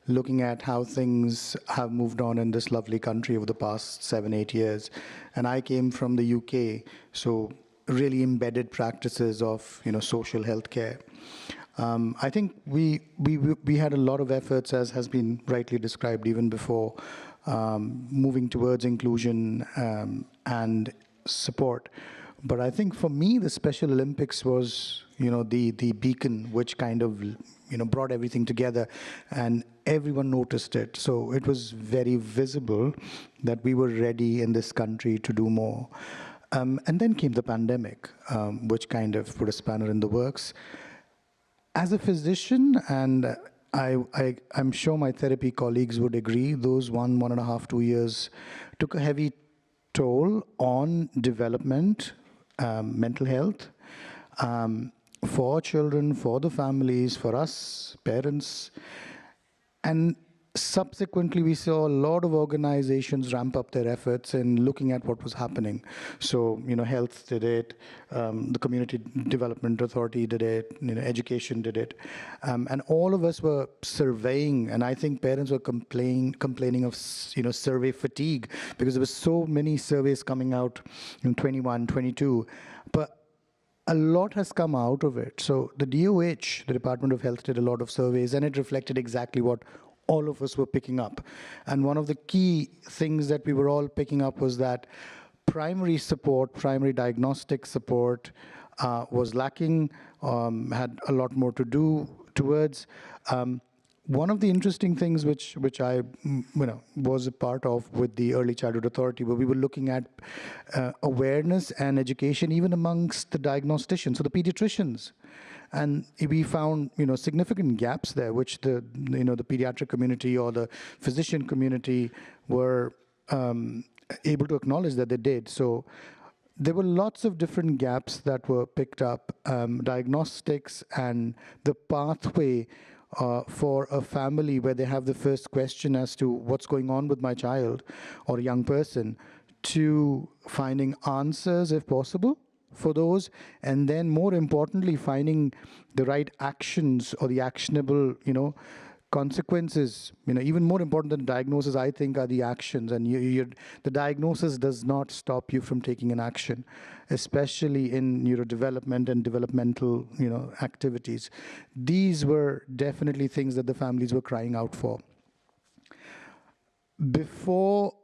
looking at how things have moved on in this lovely country over the past 7-8 years. And I came from the UK, so really embedded practices of social health care. I think we had a lot of efforts, as has been rightly described even before, moving towards inclusion and support. But I think for me, the Special Olympics was, the beacon which kind of, brought everything together, and everyone noticed it. So it was very visible that we were ready in this country to do more. And then came the pandemic, which kind of put a spanner in the works. As a physician, and I'm sure my therapy colleagues would agree, those 1.5, 2 years took a heavy toll on development, mental health, for children, for the families, for us, parents. And subsequently, we saw a lot of organizations ramp up their efforts in looking at what was happening. So, health did it, the Community Development Authority did it, education did it. And all of us were surveying, and I think parents were complaining of, survey fatigue, because there were so many surveys coming out in 21, 22. But a lot has come out of it. So the DOH, the Department of Health, did a lot of surveys, and it reflected exactly what all of us were picking up. And one of the key things that we were all picking up was that primary support, primary diagnostic support was lacking, had a lot more to do towards. One of the interesting things which I was a part of with the Early Childhood Authority, where we were looking at awareness and education even amongst the diagnosticians, so the pediatricians. And we found, significant gaps there, which the pediatric community or the physician community were able to acknowledge that they did. So there were lots of different gaps that were picked up, diagnostics and the pathway for a family where they have the first question as to what's going on with my child or young person, to finding answers if possible for those, and then more importantly, finding the right actions or the actionable, consequences. Even more important than the diagnosis, I think, are the actions. And the diagnosis does not stop you from taking an action, especially in neurodevelopment and developmental, activities. These were definitely things that the families were crying out for. Before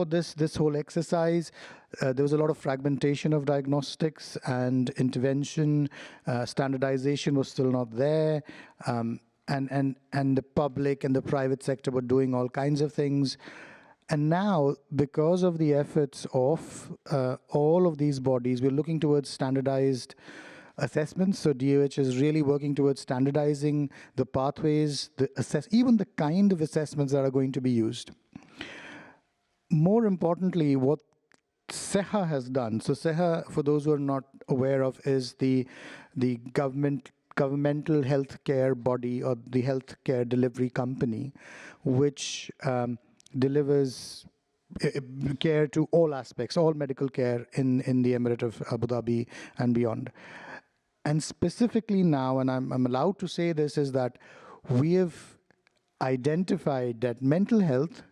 this whole exercise, there was a lot of fragmentation of diagnostics and intervention. Standardization was still not there. And the public and the private sector were doing all kinds of things. And now, because of the efforts of all of these bodies, we're looking towards standardized assessments. So DOH is really working towards standardizing the pathways, even the kind of assessments that are going to be used. More importantly, what SEHA has done. So SEHA, for those who are not aware of, is the governmental healthcare body or the healthcare delivery company, which delivers care to all aspects, all medical care in the Emirate of Abu Dhabi and beyond. And specifically now, and I'm allowed to say this, is that we have identified that mental health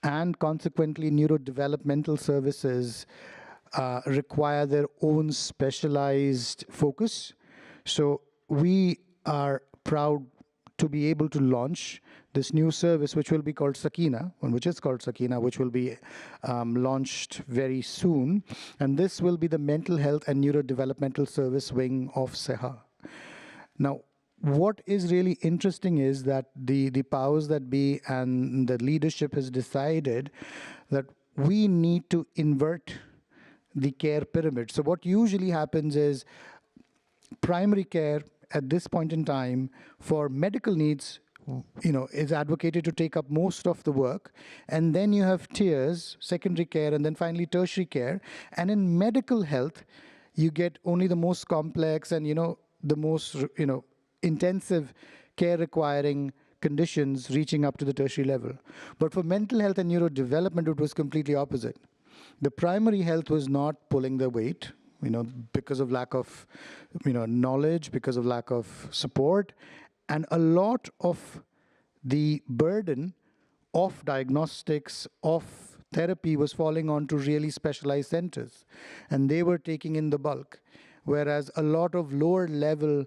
and consequently neurodevelopmental services require their own specialized focus. So we are proud to be able to launch this new service, which will be called Sakina, which will be launched very soon. And this will be the mental health and neurodevelopmental service wing of SEHA. Now, what is really interesting is that the powers that be and the leadership has decided that we need to invert the care pyramid. So what usually happens is primary care at this point in time for medical needs, is advocated to take up most of the work. And then you have tiers, secondary care, and then finally tertiary care. And in medical health, you get only the most complex and, the most, intensive care requiring conditions reaching up to the tertiary level. But for mental health and neurodevelopment, it was completely opposite. The primary health was not pulling the weight, because of lack of, knowledge, because of lack of support, and a lot of the burden of diagnostics, of therapy was falling onto really specialized centers, and they were taking in the bulk, whereas a lot of lower level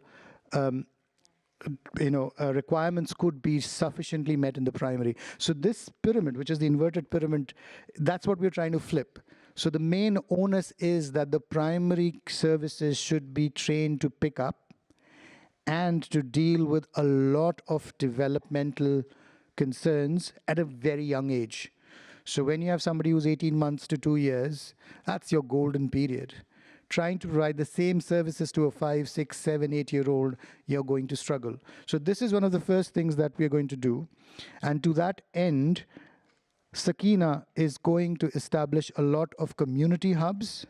requirements could be sufficiently met in the primary. So this pyramid, which is the inverted pyramid, that's what we're trying to flip. So the main onus is that the primary services should be trained to pick up and to deal with a lot of developmental concerns at a very young age. So when you have somebody who's 18 months to 2 years, that's your golden period. Trying to provide the same services to a 5, 6, 7, 8-year-old, you're going to struggle. So this is one of the first things that we're going to do. And to that end, Sakina is going to establish a lot of community hubs,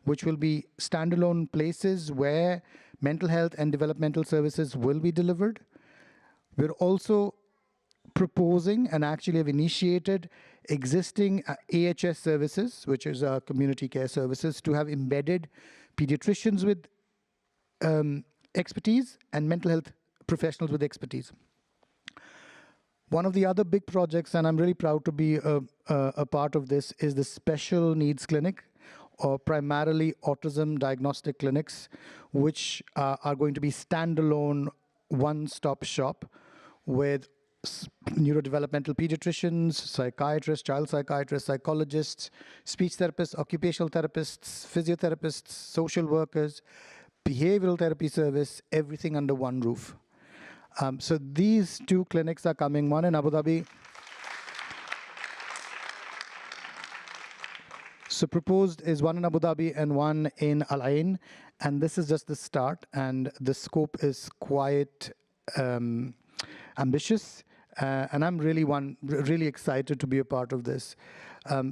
which will be standalone places where mental health and developmental services will be delivered. We're also proposing and actually have initiated existing AHS services, which is community care services, to have embedded pediatricians with expertise and mental health professionals with expertise. One of the other big projects, and I'm really proud to be a part of this, is the special needs clinic, or primarily autism diagnostic clinics, which are going to be standalone one-stop shop with neurodevelopmental pediatricians, psychiatrists, child psychiatrists, psychologists, speech therapists, occupational therapists, physiotherapists, social workers, behavioral therapy service, everything under one roof. So these two clinics are coming, one in Abu Dhabi. So proposed is one in Abu Dhabi and one in Al Ain, and this is just the start, and the scope is quite ambitious, and I'm really excited to be a part of this.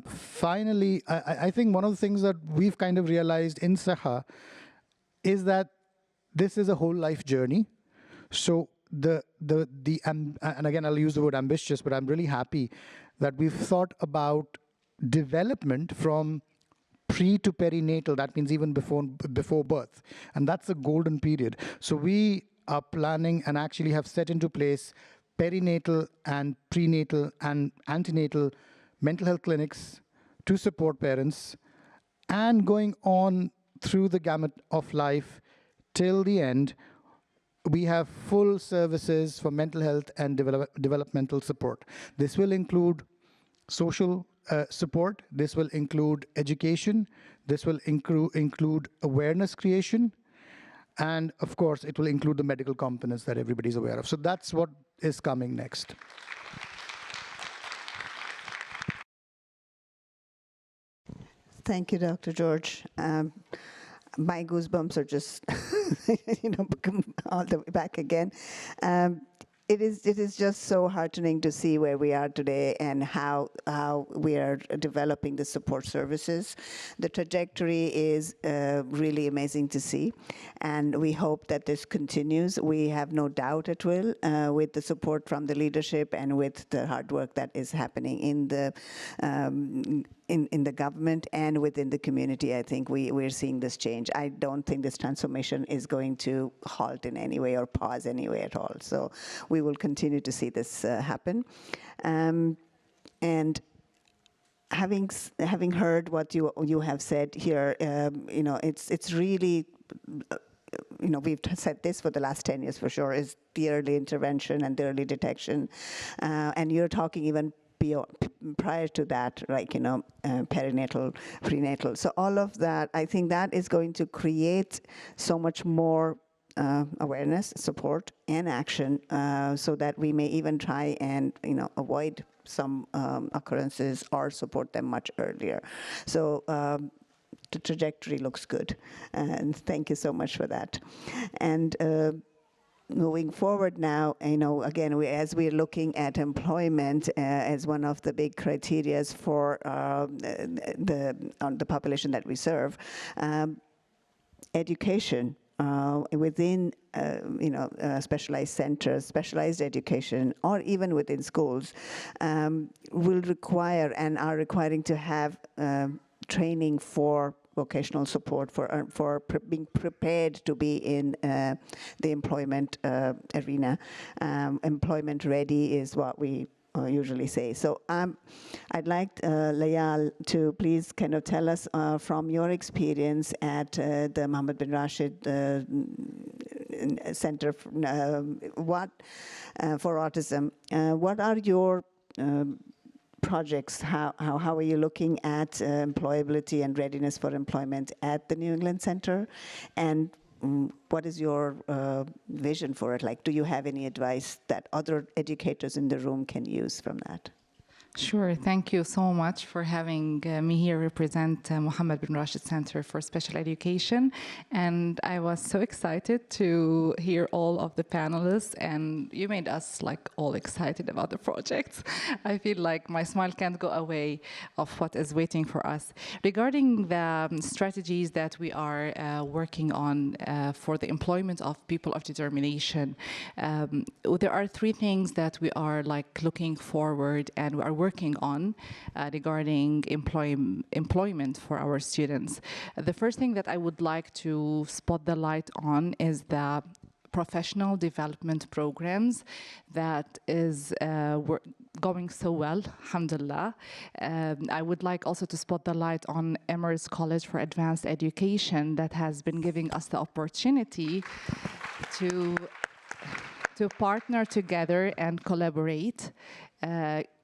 Finally, I think one of the things that we've kind of realized in SEHA is that this is a whole life journey. So and again, I'll use the word ambitious, but I'm really happy that we've thought about development from pre to perinatal. That means even before birth, and that's a golden period. So we are planning and actually have set into place perinatal and prenatal and antenatal mental health clinics to support parents, and going on through the gamut of life till the end. We have full services for mental health and developmental support. This will include social support. This will include education. This will include awareness creation. And of course, it will include the medical components that everybody's aware of. So that's what is coming next. Thank you, Dr. George. My goosebumps are just, all the way back again. it is just so heartening to see where we are today and how we are developing the support services. The trajectory is really amazing to see, and we hope that this continues. We have no doubt it will, with the support from the leadership and with the hard work that is happening in the in the government and within the community. I think we're seeing this change. I don't think this transformation is going to halt in any way or pause anyway at all. So we will continue to see this happen. And having heard what you have said here, you know, it's really, you know, we've said this for the last 10 years for sure, is the early intervention and the early detection. And you're talking even prior to that, like, you know, perinatal, prenatal. So all of that, I think that is going to create so much more awareness, support, and action, so that we may even try and, you know, avoid some occurrences or support them much earlier. So the trajectory looks good, and thank you so much for that. And moving forward now, you know, again, as we're looking at employment as one of the big criteria for the population that we serve, education within, you know, specialized centers, specialized education, or even within schools, will require and are requiring to have training for vocational support, for being prepared to be in the employment arena. Employment ready is what we usually say. So I'd like Layal to please kind of tell us from your experience at the Mohammed bin Rashid Center for Autism. What are your projects? How are you looking at employability and readiness for employment at the New England Center? And what is your vision for it? Like, do you have any advice that other educators in the room can use from that? Sure. Thank you so much for having me here represent Mohammed bin Rashid Center for Special Education. And I was so excited to hear all of the panelists, and you made us like all excited about the projects. I feel like my smile can't go away of what is waiting for us. Regarding the strategies that we are working on for the employment of people of determination, there are three things that we are like looking forward and we are working on regarding employment for our students. The first thing that I would like to spot the light on is the professional development programs that is going so well, alhamdulillah. I would like also to spot the light on Emirates College for Advanced Education that has been giving us the opportunity to partner together and collaborate,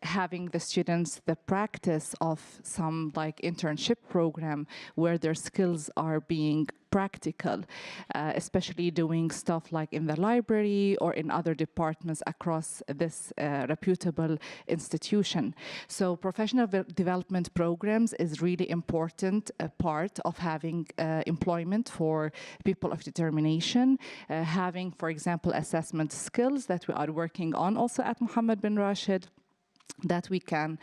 having the students the practice of some like internship program where their skills are being practical, especially doing stuff like in the library or in other departments across this reputable institution. So professional development programs is really important part of having employment for people of determination, having, for example, assessment skills that we are working on also at Mohammed bin Rashid, that we can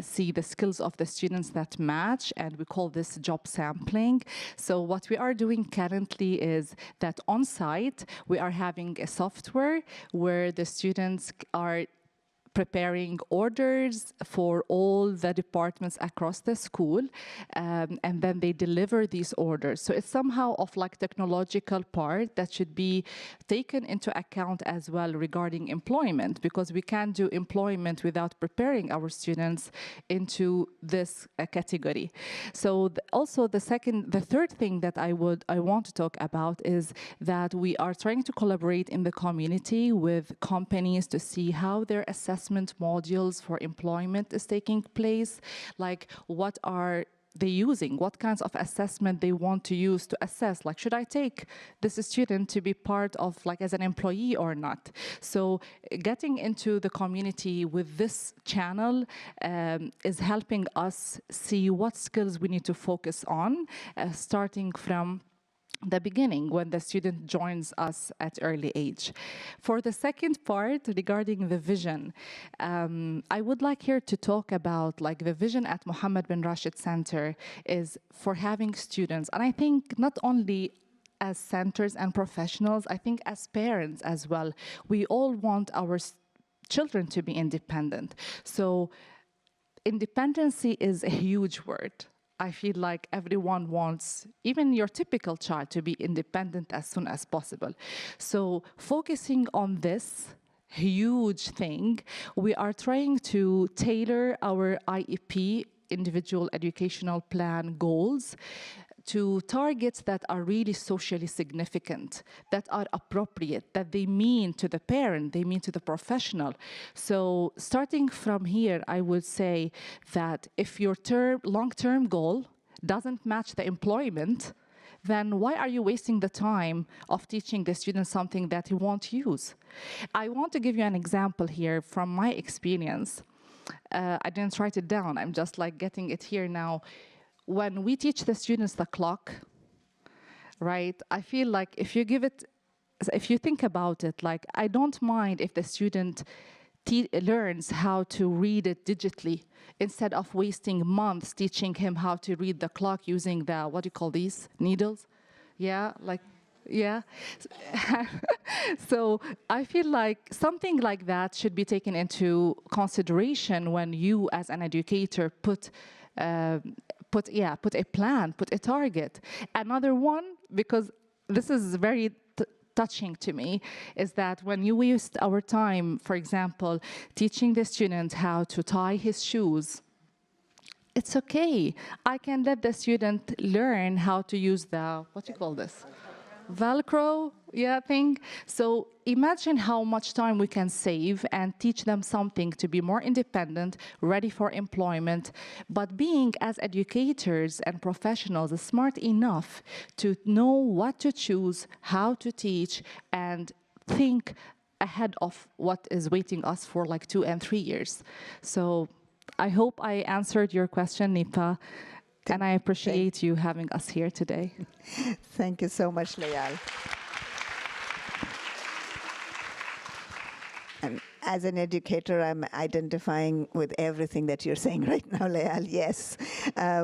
see the skills of the students that match, and we call this job sampling. So what we are doing currently is that on site we are having a software where the students are preparing orders for all the departments across the school, and then they deliver these orders. So it's somehow of like technological part that should be taken into account as well regarding employment, because we can't do employment without preparing our students into this category. So also the third thing that I want to talk about is that we are trying to collaborate in the community with companies to see how their assessment modules for employment is taking place, like what are they using, what kinds of assessment they want to use to assess, like should I take this student to be part of like as an employee or not. So getting into the community with this channel is helping us see what skills we need to focus on, starting from the beginning, when the student joins us at early age. For the second part, regarding the vision, I would like here to talk about like the vision at Mohammed bin Rashid Center is for having students, and I think not only as centers and professionals, I think as parents as well, we all want our children to be independent. So independency is a huge word. I feel like everyone wants, even your typical child, to be independent as soon as possible. So focusing on this huge thing, we are trying to tailor our IEP, individual educational plan goals, to targets that are really socially significant, that are appropriate, that they mean to the parent, they mean to the professional. So starting from here, I would say that if your long-term goal doesn't match the employment, then why are you wasting the time of teaching the student something that he won't use? I want to give you an example here from my experience. I didn't write it down, I'm just like getting it here now. When we teach the students the clock, right, I feel like if you think about it, like I don't mind if the student learns how to read it digitally instead of wasting months teaching him how to read the clock using the, what do you call these, needles? Yeah, like, yeah. So I feel like something like that should be taken into consideration when you as an educator put a plan, put a target. Another one, because this is very touching to me, is that when you waste our time, for example, teaching the student how to tie his shoes, it's okay. I can let the student learn how to use the, what do you call this? Velcro, yeah, thing. So imagine how much time we can save and teach them something to be more independent, ready for employment, but being as educators and professionals smart enough to know what to choose, how to teach, and think ahead of what is waiting us for like 2 and 3 years. So I hope I answered your question, Nipa. And I appreciate you having us here today. Thank you so much, Layal. And as an educator, I'm identifying with everything that you're saying right now, Layal. Yes,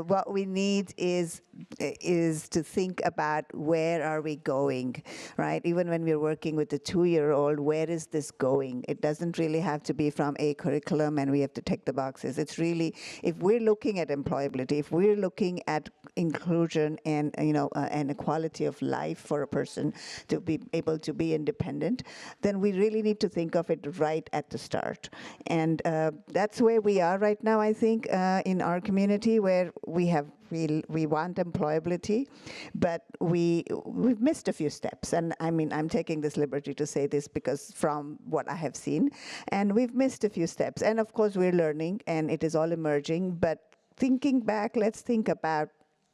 what we need is to think about where are we going, right? Even when we're working with a 2-year-old, where is this going? It doesn't really have to be from a curriculum and we have to tick the boxes. It's really, if we're looking at employability, if we're looking at inclusion and and equality of life for a person to be able to be independent, then we really need to think of it right at the start. And that's where we are right now, I think, in our community, where we want employability, but we've missed a few steps. And I mean, I'm taking this liberty to say this because from what I have seen, and we've missed a few steps. And of course, we're learning, and it is all emerging. But thinking back, let's think about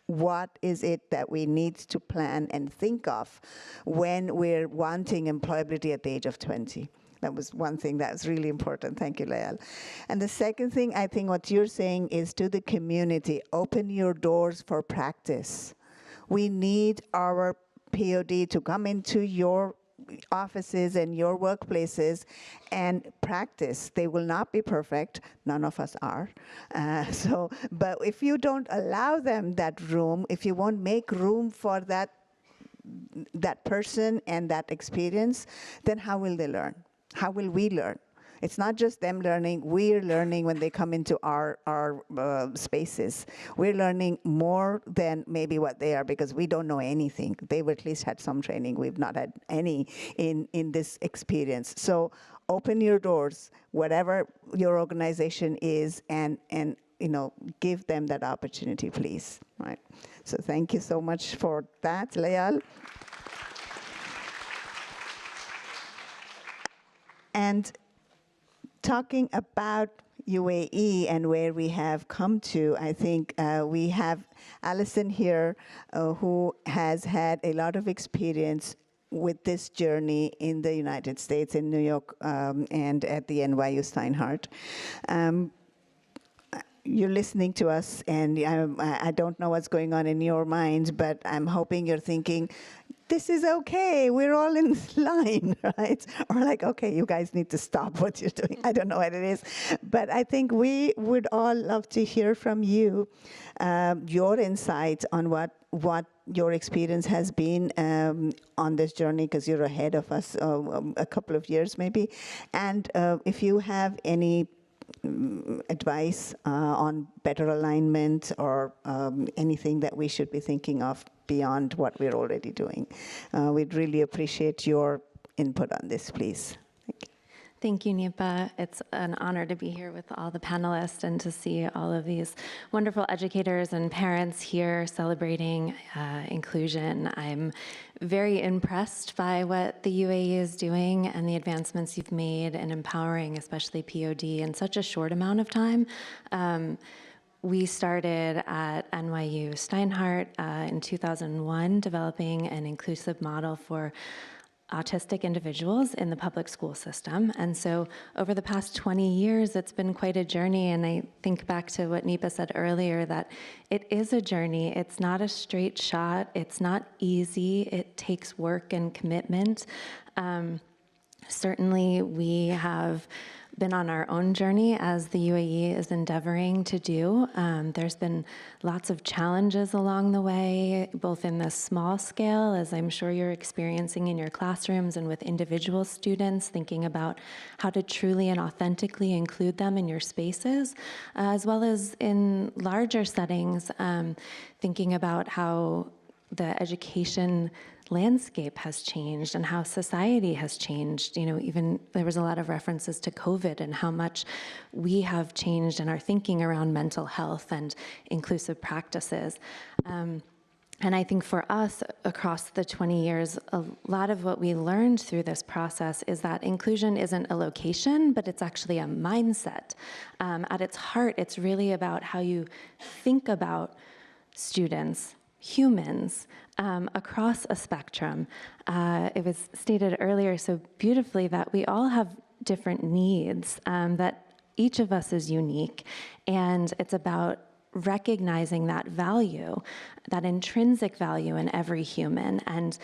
what is it that we need to plan and think of when we're wanting employability at the age of 20. That was one thing that was really important. Thank you, Layal. And the second thing, I think what you're saying is to the community, open your doors for practice. We need our POD to come into your offices and your workplaces and practice. They will not be perfect. None of us are. But if you don't allow them that room, if you won't make room for that person and that experience, then how will they learn? How will we learn? It's not just them learning, we're learning when they come into our spaces. We're learning more than maybe what they are because we don't know anything. They've at least had some training. We've not had any in this experience. So open your doors, whatever your organization is, and give them that opportunity, please. Right. So thank you so much for that, Layal. And talking about UAE and where we have come to, I think we have Alison here who has had a lot of experience with this journey in the United States, in New York, and at the NYU Steinhardt. you're listening to us, and I don't know what's going on in your minds, but I'm hoping you're thinking, this is okay, we're all in line, right? Or like, okay, you guys need to stop what you're doing. I don't know what it is. But I think we would all love to hear from you, your insights on what your experience has been on this journey, because you're ahead of us a couple of years maybe. And if you have any advice on better alignment or anything that we should be thinking of beyond what we're already doing. We'd really appreciate your input on this, please. Thank you. Thank you, Nipa. It's an honor to be here with all the panelists and to see all of these wonderful educators and parents here celebrating inclusion. I'm very impressed by what the UAE is doing and the advancements you've made in empowering, especially POD, in such a short amount of time. We started at NYU Steinhardt in 2001, developing an inclusive model for autistic individuals in the public school system. And so over the past 20 years, it's been quite a journey. And I think back to what Nipa said earlier, that it is a journey. It's not a straight shot. It's not easy. It takes work and commitment. Certainly, we have been on our own journey as the UAE is endeavoring to do. There's been lots of challenges along the way, both in the small scale, as I'm sure you're experiencing in your classrooms and with individual students, thinking about how to truly and authentically include them in your spaces, as well as in larger settings, thinking about how the education landscape has changed and how society has changed. You know, even there was a lot of references to COVID and how much we have changed in our thinking around mental health and inclusive practices. And I think for us, across the 20 years, a lot of what we learned through this process is that inclusion isn't a location, but it's actually a mindset. At its heart, it's really about how you think about students, humans, across a spectrum. It was stated earlier so beautifully that we all have different needs, that each of us is unique, and it's about recognizing that value, that intrinsic value in every human, and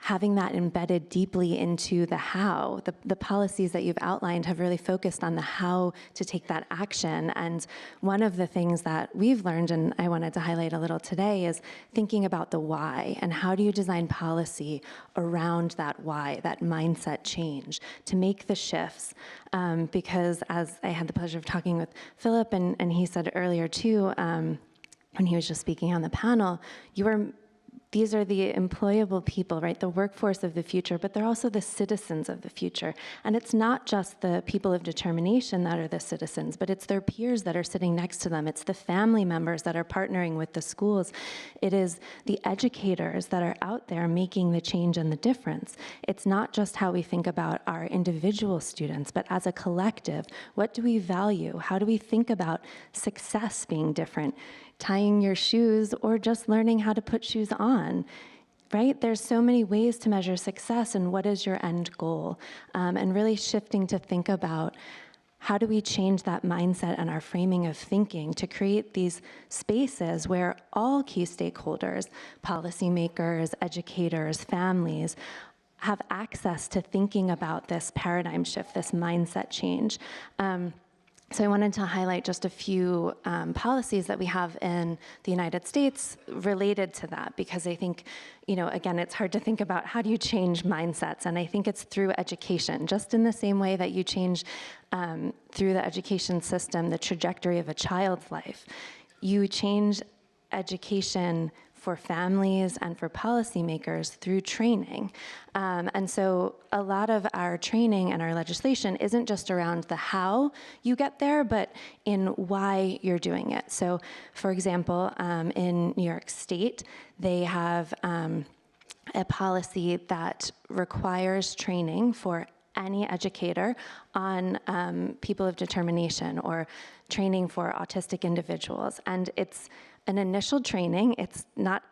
having that embedded deeply into the how. The policies that you've outlined have really focused on the how to take that action. And one of the things that we've learned, and I wanted to highlight a little today, is thinking about the why, and how do you design policy around that why, that mindset change, to make the shifts. Because as I had the pleasure of talking with Philip, and he said earlier too, when he was just speaking on the panel, these are the employable people, right? The workforce of the future, but they're also the citizens of the future. And it's not just the people of determination that are the citizens, but it's their peers that are sitting next to them. It's the family members that are partnering with the schools. It is the educators that are out there making the change and the difference. It's not just how we think about our individual students, but as a collective, what do we value? How do we think about success being different? Tying your shoes or just learning how to put shoes on, right? There's so many ways to measure success, and what is your end goal? And really shifting to think about how do we change that mindset and our framing of thinking to create these spaces where all key stakeholders, policymakers, educators, families, have access to thinking about this paradigm shift, this mindset change. So I wanted to highlight just a few policies that we have in the United States related to that, because I think, you know, again, it's hard to think about how do you change mindsets, and I think it's through education, just in the same way that you change through the education system the trajectory of a child's life. You change education for families and for policymakers through training. And so a lot of our training and our legislation isn't just around the how you get there, but in why you're doing it. So for example, in New York State, they have a policy that requires training for any educator on people of determination, or training for autistic individuals. And it's an initial training. It's not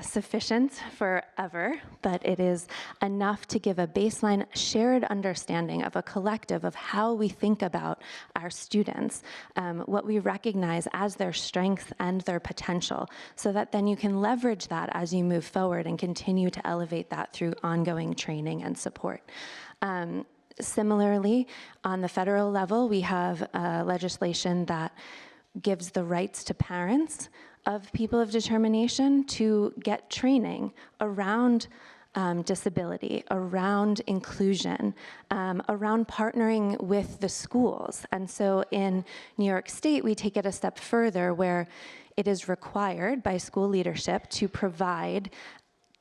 sufficient forever, but it is enough to give a baseline shared understanding of a collective of how we think about our students, what we recognize as their strengths and their potential, so that then you can leverage that as you move forward and continue to elevate that through ongoing training and support. Similarly, on the federal level, we have legislation that gives the rights to parents of people of determination to get training around disability, around inclusion, around partnering with the schools. And so in New York State, we take it a step further where it is required by school leadership to provide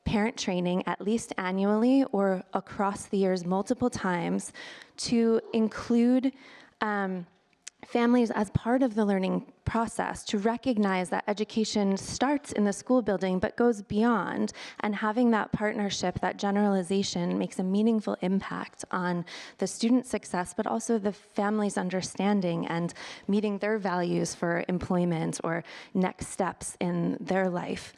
parent training at least annually or across the years multiple times to include families as part of the learning process, to recognize that education starts in the school building but goes beyond, and having that partnership, that generalization makes a meaningful impact on the student success, but also the family's understanding and meeting their values for employment or next steps in their life.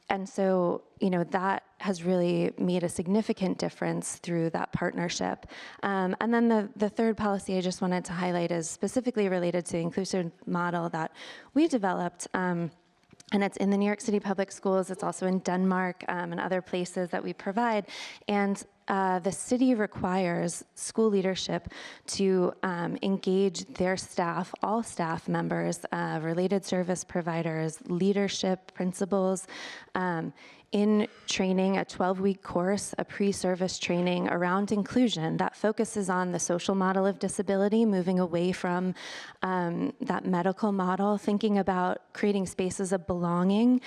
And so, that has really made a significant difference through that partnership. And then the third policy I just wanted to highlight is specifically related to the inclusive model that we developed. And it's in the New York City Public Schools. It's also in Denmark and other places that we provide. And the city requires school leadership to engage their staff, all staff members, related service providers, leadership, principals, in training, a 12-week course, a pre-service training around inclusion that focuses on the social model of disability, moving away from that medical model, thinking about creating spaces of belonging,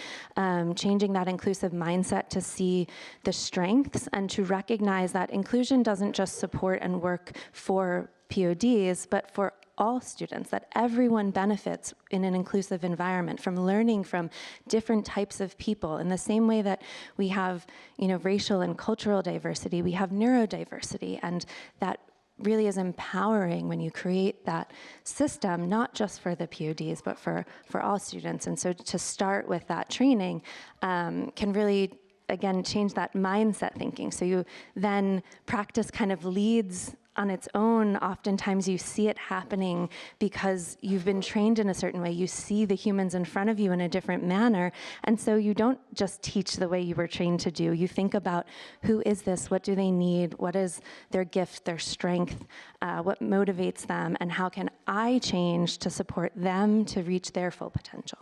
changing that inclusive mindset to see the strengths and to recognize that inclusion doesn't just support and work for PODs, but for all students, that everyone benefits in an inclusive environment from learning from different types of people. In the same way that we have, racial and cultural diversity, we have neurodiversity, and that really is empowering when you create that system, not just for the PODs, but for all students. And so to start with that training can really, again, change that mindset thinking. So you then practice kind of leads on its own. Oftentimes you see it happening because you've been trained in a certain way. You see the humans in front of you in a different manner. And so you don't just teach the way you were trained to do. You think about, who is this? What do they need? What is their gift, their strength? What motivates them? And how can I change to support them to reach their full potential?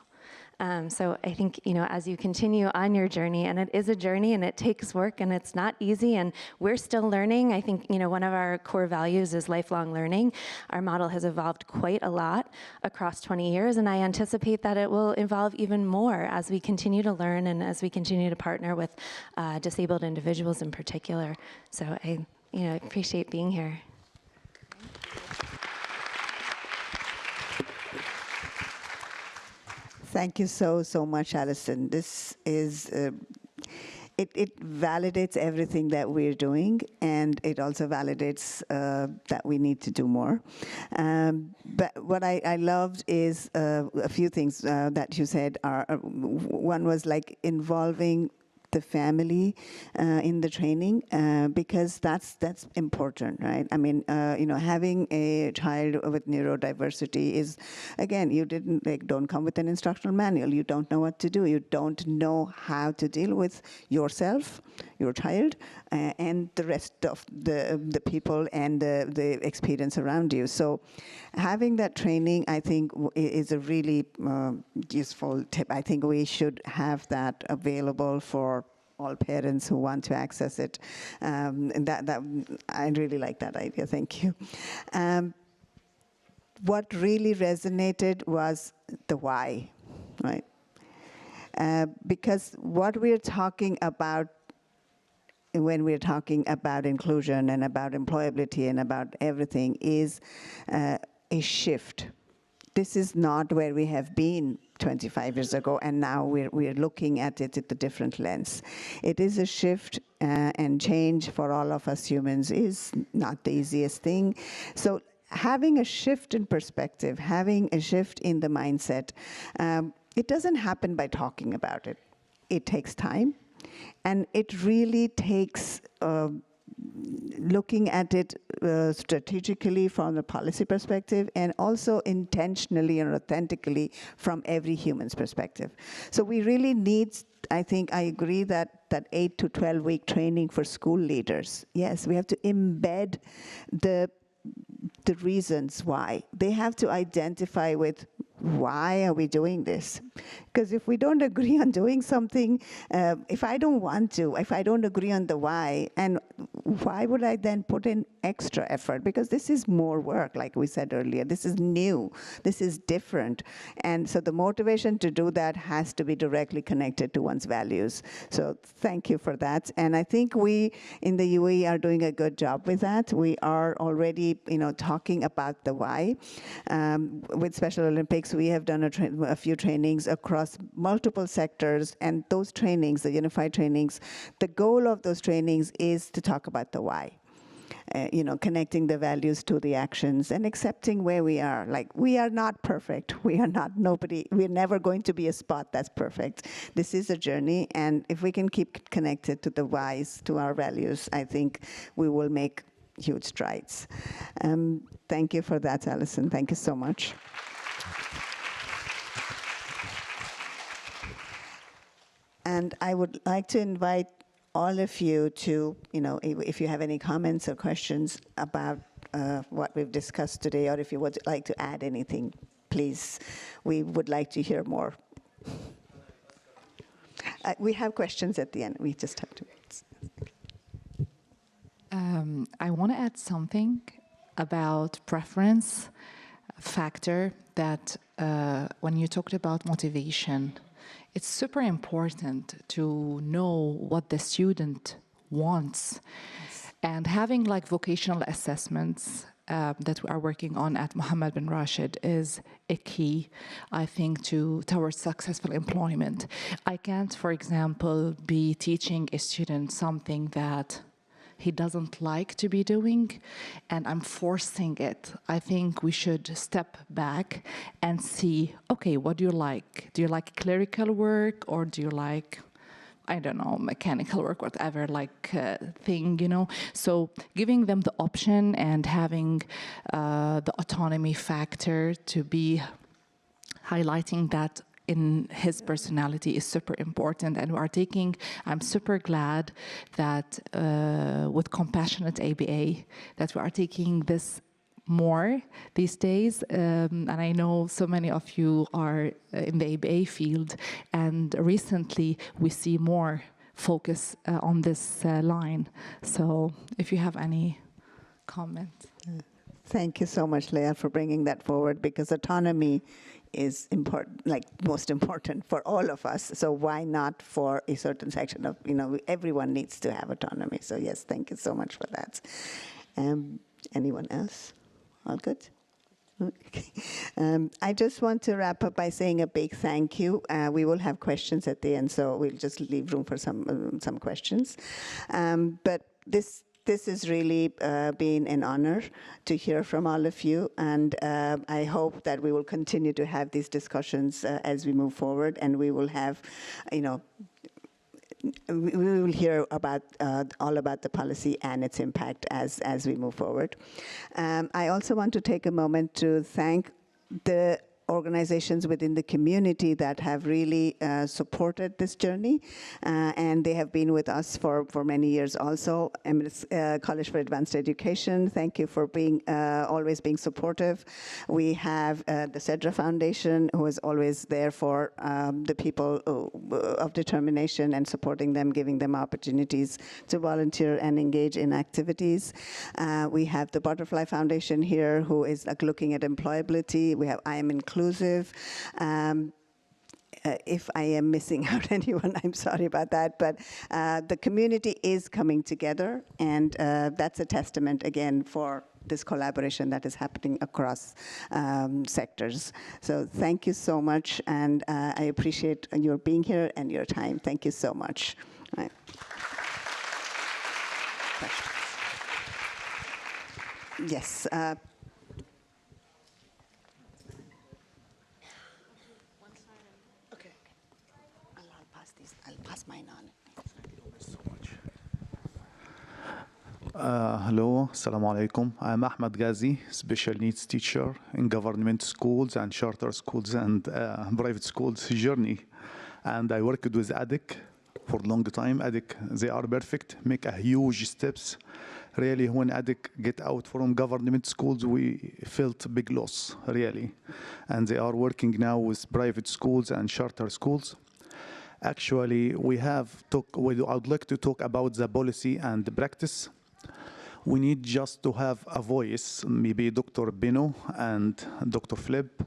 So I think, as you continue on your journey, and it is a journey and it takes work and it's not easy and we're still learning. I think, one of our core values is lifelong learning. Our model has evolved quite a lot across 20 years, and I anticipate that it will evolve even more as we continue to learn and as we continue to partner with disabled individuals in particular. So I appreciate being here. Thank you so much, Alison. This is, it validates everything that we're doing, and it also validates that we need to do more. But what I loved is a few things that you said. One was like involving the family in the training, because that's important, right? I mean, having a child with neurodiversity is, again, you don't come with an instructional manual. You don't know what to do. You don't know how to deal with yourself, your child, and the rest of the people and the experience around you. So having that training, I think, is a really useful tip. I think we should have that available for all parents who want to access it. And that I really like that idea. Thank you. What really resonated was the why, right? Because what we're talking about when we're talking about inclusion and about employability and about everything is a shift. This is not where we have been 25 years ago, and now we're looking at it at a different lens. It is a shift, and change for all of us humans is not the easiest thing. So having a shift in perspective, having a shift in the mindset, it doesn't happen by talking about it. it takes time, and it really takes looking at it strategically from the policy perspective, and also intentionally and authentically from every human's perspective. So we really need, I think I agree that 8 to 12 week training for school leaders. Yes, we have to embed the reasons why. They have to identify with, why are we doing this? Because if we don't agree on doing something, if I don't want to, if I don't agree on the why, and why would I then put in extra effort? Because this is more work, like we said earlier. This is new, this is different. And so the motivation to do that has to be directly connected to one's values. So thank you for that. And I think we in the UAE are doing a good job with that. We are already, talking about the why. With Special Olympics, we have done a few trainings across multiple sectors, and those trainings, the unified trainings, the goal of those trainings is to talk about the why. Connecting the values to the actions and accepting where we are. Like, we are not perfect. We are not nobody. We're never going to be a spot that's perfect. This is a journey, and if we can keep connected to the whys, to our values, I think we will make huge strides. Thank you for that, Alison. Thank you so much. And I would like to invite all of you to, if you have any comments or questions about what we've discussed today, or if you would like to add anything, please, we would like to hear more. We have questions at the end. We just have to wait. I want to add something about preference factor that when you talked about motivation, it's super important to know what the student wants. Yes. And having like vocational assessments that we are working on at Mohammed bin Rashid is a key, I think, towards successful employment. I can't, for example, be teaching a student something that he doesn't like to be doing, and I'm forcing it. I think we should step back and see, okay, what do you like? Do you like clerical work, or do you like, I don't know, mechanical work, whatever, thing, So giving them the option and having the autonomy factor to be highlighting that in his personality is super important, and I'm super glad that with Compassionate ABA, that we are taking this more these days, and I know so many of you are in the ABA field, and recently we see more focus on this line. So if you have any comments. Thank you so much, Leah, for bringing that forward, because autonomy is important, most important for all of us. So why not for a certain section of, everyone needs to have autonomy. So yes, thank you so much for that. Anyone else? All good? Okay. I just want to wrap up by saying a big thank you. We will have questions at the end, so we'll just leave room for some questions. But this has really been an honor to hear from all of you, and I hope that we will continue to have these discussions as we move forward, and we will have, we will hear about all about the policy and its impact as we move forward. I also want to take a moment to thank the organizations within the community that have really supported this journey, and they have been with us for many years also. Emirates College for Advanced Education, thank you for being always being supportive. We have the Cedra Foundation, who is always there for the people of determination and supporting them, giving them opportunities to volunteer and engage in activities. We have the Butterfly Foundation here, who is looking at employability. We have I Am Inclusive. If I am missing out anyone, I'm sorry about that, but the community is coming together, and that's a testament, again, for this collaboration that is happening across sectors. So thank you so much, and I appreciate your being here and your time. Thank you so much. All right. Yes. Okay. I'll pass these. mine on. Hello, Assalamu alaikum. I'm Ahmad Ghazi, special needs teacher in government schools and charter schools and private schools journey. And I worked with ADIC for a long time. ADIC, they are perfect, make a huge steps. Really, when ADIC get out from government schools, we felt big loss, really. And they are working now with private schools and charter schools. Actually, I would like to talk about the policy and the practice. We need just to have a voice, maybe Dr. Beno and Dr. Flip,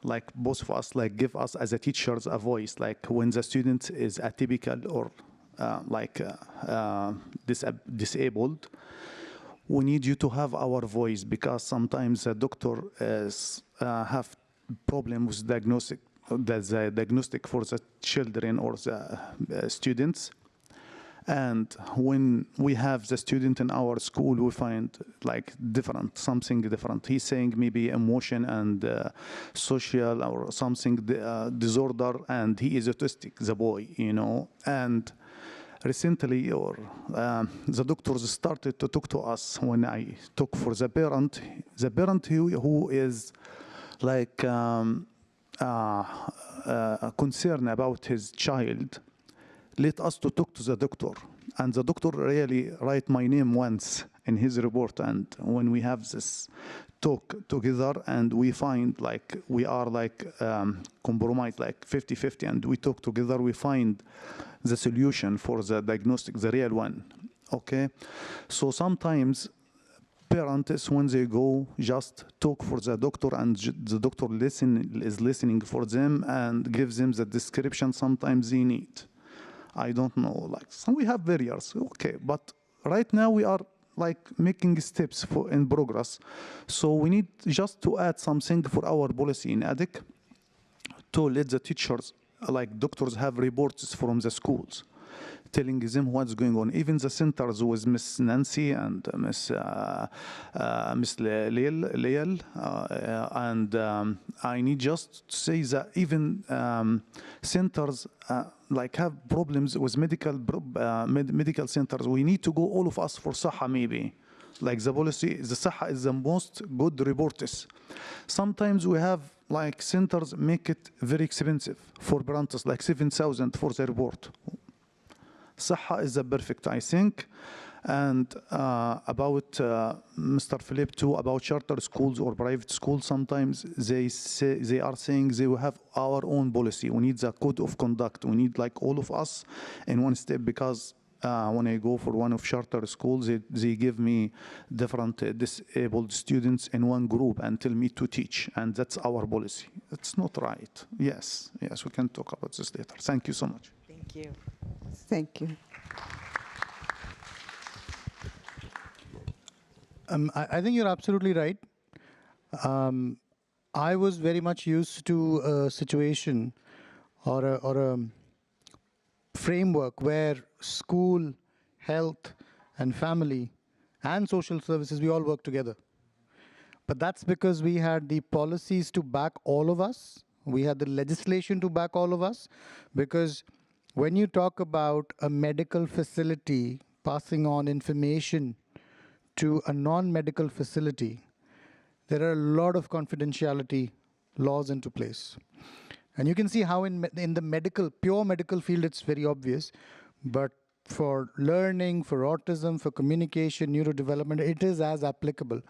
like both of us, like give us as a teachers a voice, like when the student is atypical or disabled, we need you to have our voice because sometimes the doctor have problem with the diagnostic for the children or the students. And when we have the student in our school, we find like something different. He's saying maybe emotion and social or something disorder, and he is autistic, the boy, you know. And recently, the doctors started to talk to us when I talk for the parent who is like concerned about his child. Let us to talk to the doctor, and the doctor really write my name once in his report. And when we have this talk together, and we find like we are like compromised, like 50-50, and we talk together, we find the solution for the diagnostic, the real one. Okay, so sometimes parents, when they go, just talk for the doctor, and the doctor is listening for them and gives them the description sometimes they need. I don't know, like some we have barriers, okay, but right now we are like making steps in progress. So we need just to add something for our policy in ADIC to let the teachers, like doctors, have reports from the schools telling them what's going on. Even the centers with Miss Nancy and Miss Leal, and I need just to say that even centers like have problems with medical centers. We need to go all of us for Saha maybe. Like the policy, the Saha is the most good reporters. Sometimes we have like centers make it very expensive for parents, like 7,000 for the report. Saha is the perfect, I think. And about Mr. Philip too, about charter schools or private schools, sometimes they are saying they will have our own policy. We need the code of conduct. We need like all of us in one step, because when I go for one of charter schools, they give me different disabled students in one group and tell me to teach, and that's our policy. It's not right. Yes, we can talk about this later. Thank you so much. Thank you. Thank you. I think you're absolutely right. I was very much used to a situation or a framework where school, health, and family, and social services, we all work together. But that's because we had the policies to back all of us. We had the legislation to back all of us, because when you talk about a medical facility passing on information to a non-medical facility, there are a lot of confidentiality laws into place. And you can see how in the pure medical field, it's very obvious. But for learning, for autism, for communication, neurodevelopment, it is as applicable.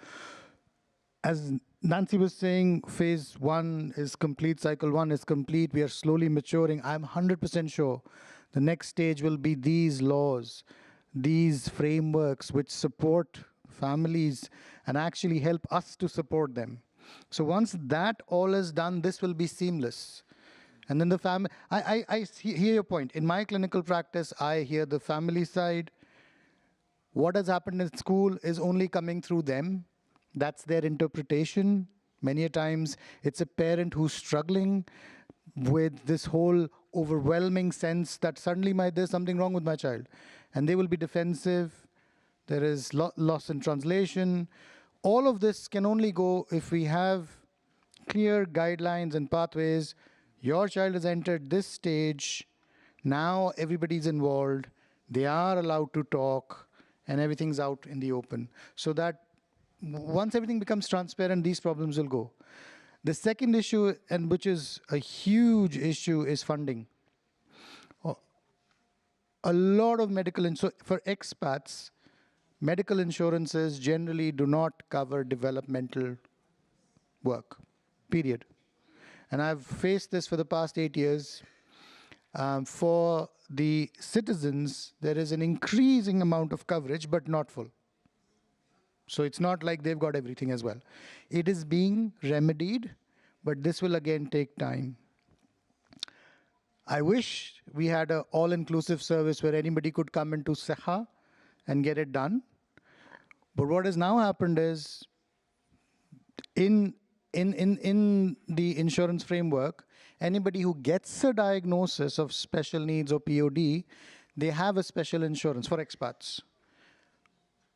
As Nancy was saying, phase 1 is complete, cycle 1 is complete. We are slowly maturing. I'm 100% sure the next stage will be these laws, these frameworks which support families and actually help us to support them. So once that all is done, this will be seamless. And then the family, I hear your point. In my clinical practice, I hear the family side. What has happened in school is only coming through them. That's their interpretation. Many a times, it's a parent who's struggling with this whole overwhelming sense that suddenly there's something wrong with my child. And they will be defensive. There is loss in translation. All of this can only go if we have clear guidelines and pathways. Your child has entered this stage. Now everybody's involved, they are allowed to talk, and everything's out in the open. So that once everything becomes transparent, these problems will go. The second issue, and which is a huge issue, is funding. A lot of for expats, medical insurances generally do not cover developmental work, period. And I've faced this for the past 8 years. For the citizens, there is an increasing amount of coverage, but not full. So it's not like they've got everything as well. It is being remedied, but this will again take time. I wish we had an all-inclusive service where anybody could come into Seha and get it done. But what has now happened is, in the insurance framework, anybody who gets a diagnosis of special needs or POD, they have a special insurance for expats.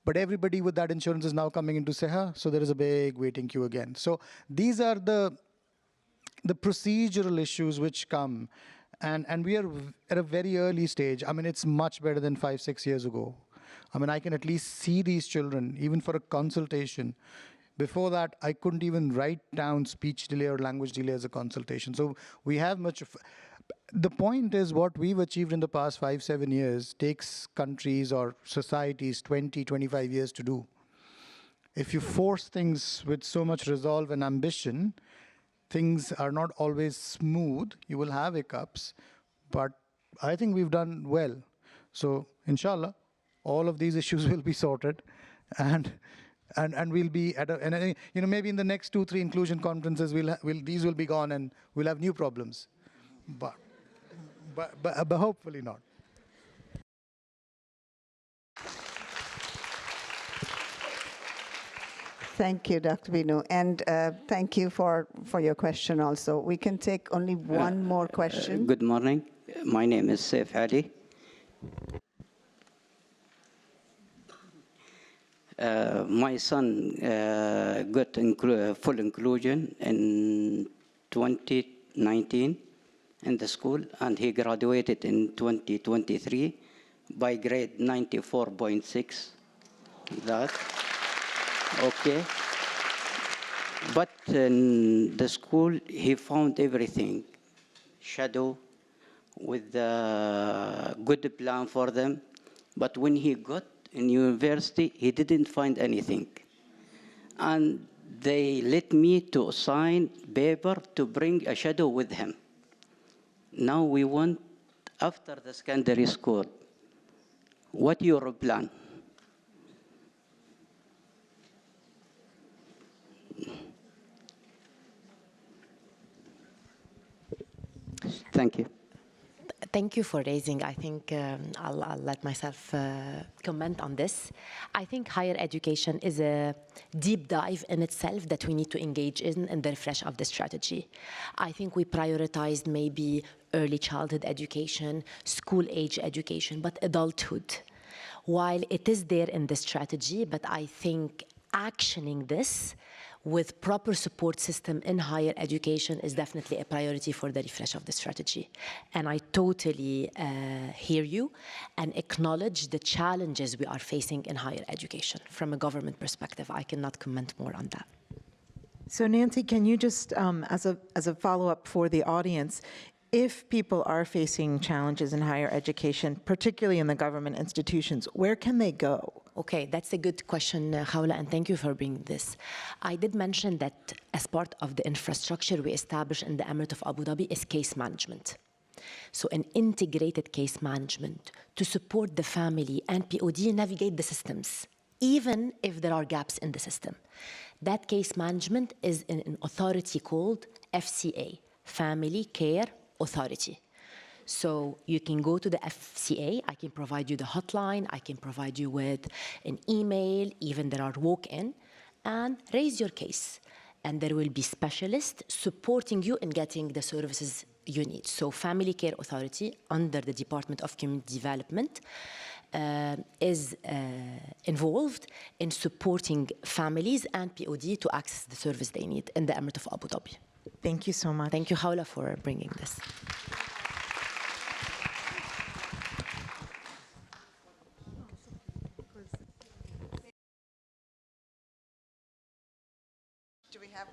But everybody with that insurance is now coming into Seha, so there is a big waiting queue again. So these are the procedural issues which come. And we are at a very early stage. I mean, it's much better than 5-6 years ago. I mean, I can at least see these children, even for a consultation. Before that, I couldn't even write down speech delay or language delay as a consultation. So we have much of... The point is, what we've achieved in the past 5-7 years takes countries or societies 20-25 years to do. If you force things with so much resolve and ambition, things are not always smooth. You will have hiccups, but I think we've done well. So, inshallah, all of these issues will be sorted, and we'll be at maybe in the next 2-3 inclusion conferences, these will be gone, and we'll have new problems, but hopefully not. Thank you, Dr. Binu, and thank you for your question also. We can take only one more question. Good morning. My name is Saif Ali. My son got full inclusion in 2019 in the school, and he graduated in 2023 by grade 94.6. That. Okay. But in the school, he found everything. Shadow with a good plan for them. But when he got in university, he didn't find anything. And they let me to sign paper to bring a shadow with him. Now we want, after the secondary school, what your plan? Thank you. Thank you for raising. I think I'll let myself comment on this. I think higher education is a deep dive in itself that we need to engage in the refresh of the strategy. I think we prioritized maybe early childhood education, school-age education, but adulthood. While it is there in the strategy, but I think actioning this with proper support system in higher education is definitely a priority for the refresh of the strategy. And I totally hear you and acknowledge the challenges we are facing in higher education. From a government perspective, I cannot comment more on that. So Nancy, can you just, as a follow-up for the audience, if people are facing challenges in higher education, particularly in the government institutions, where can they go? Okay, that's a good question, Khawla, and thank you for bringing this. I did mention that as part of the infrastructure we established in the Emirate of Abu Dhabi is case management. So an integrated case management to support the family and POD navigate the systems, even if there are gaps in the system. That case management is in an authority called FCA, Family Care Authority. So you can go to the FCA, I can provide you the hotline, I can provide you with an email, even there are walk-in, and raise your case. And there will be specialists supporting you in getting the services you need. So Family Care Authority under the Department of Community Development is involved in supporting families and POD to access the service they need in the Emirate of Abu Dhabi. Thank you so much. Thank you, Khawla, for bringing this. have.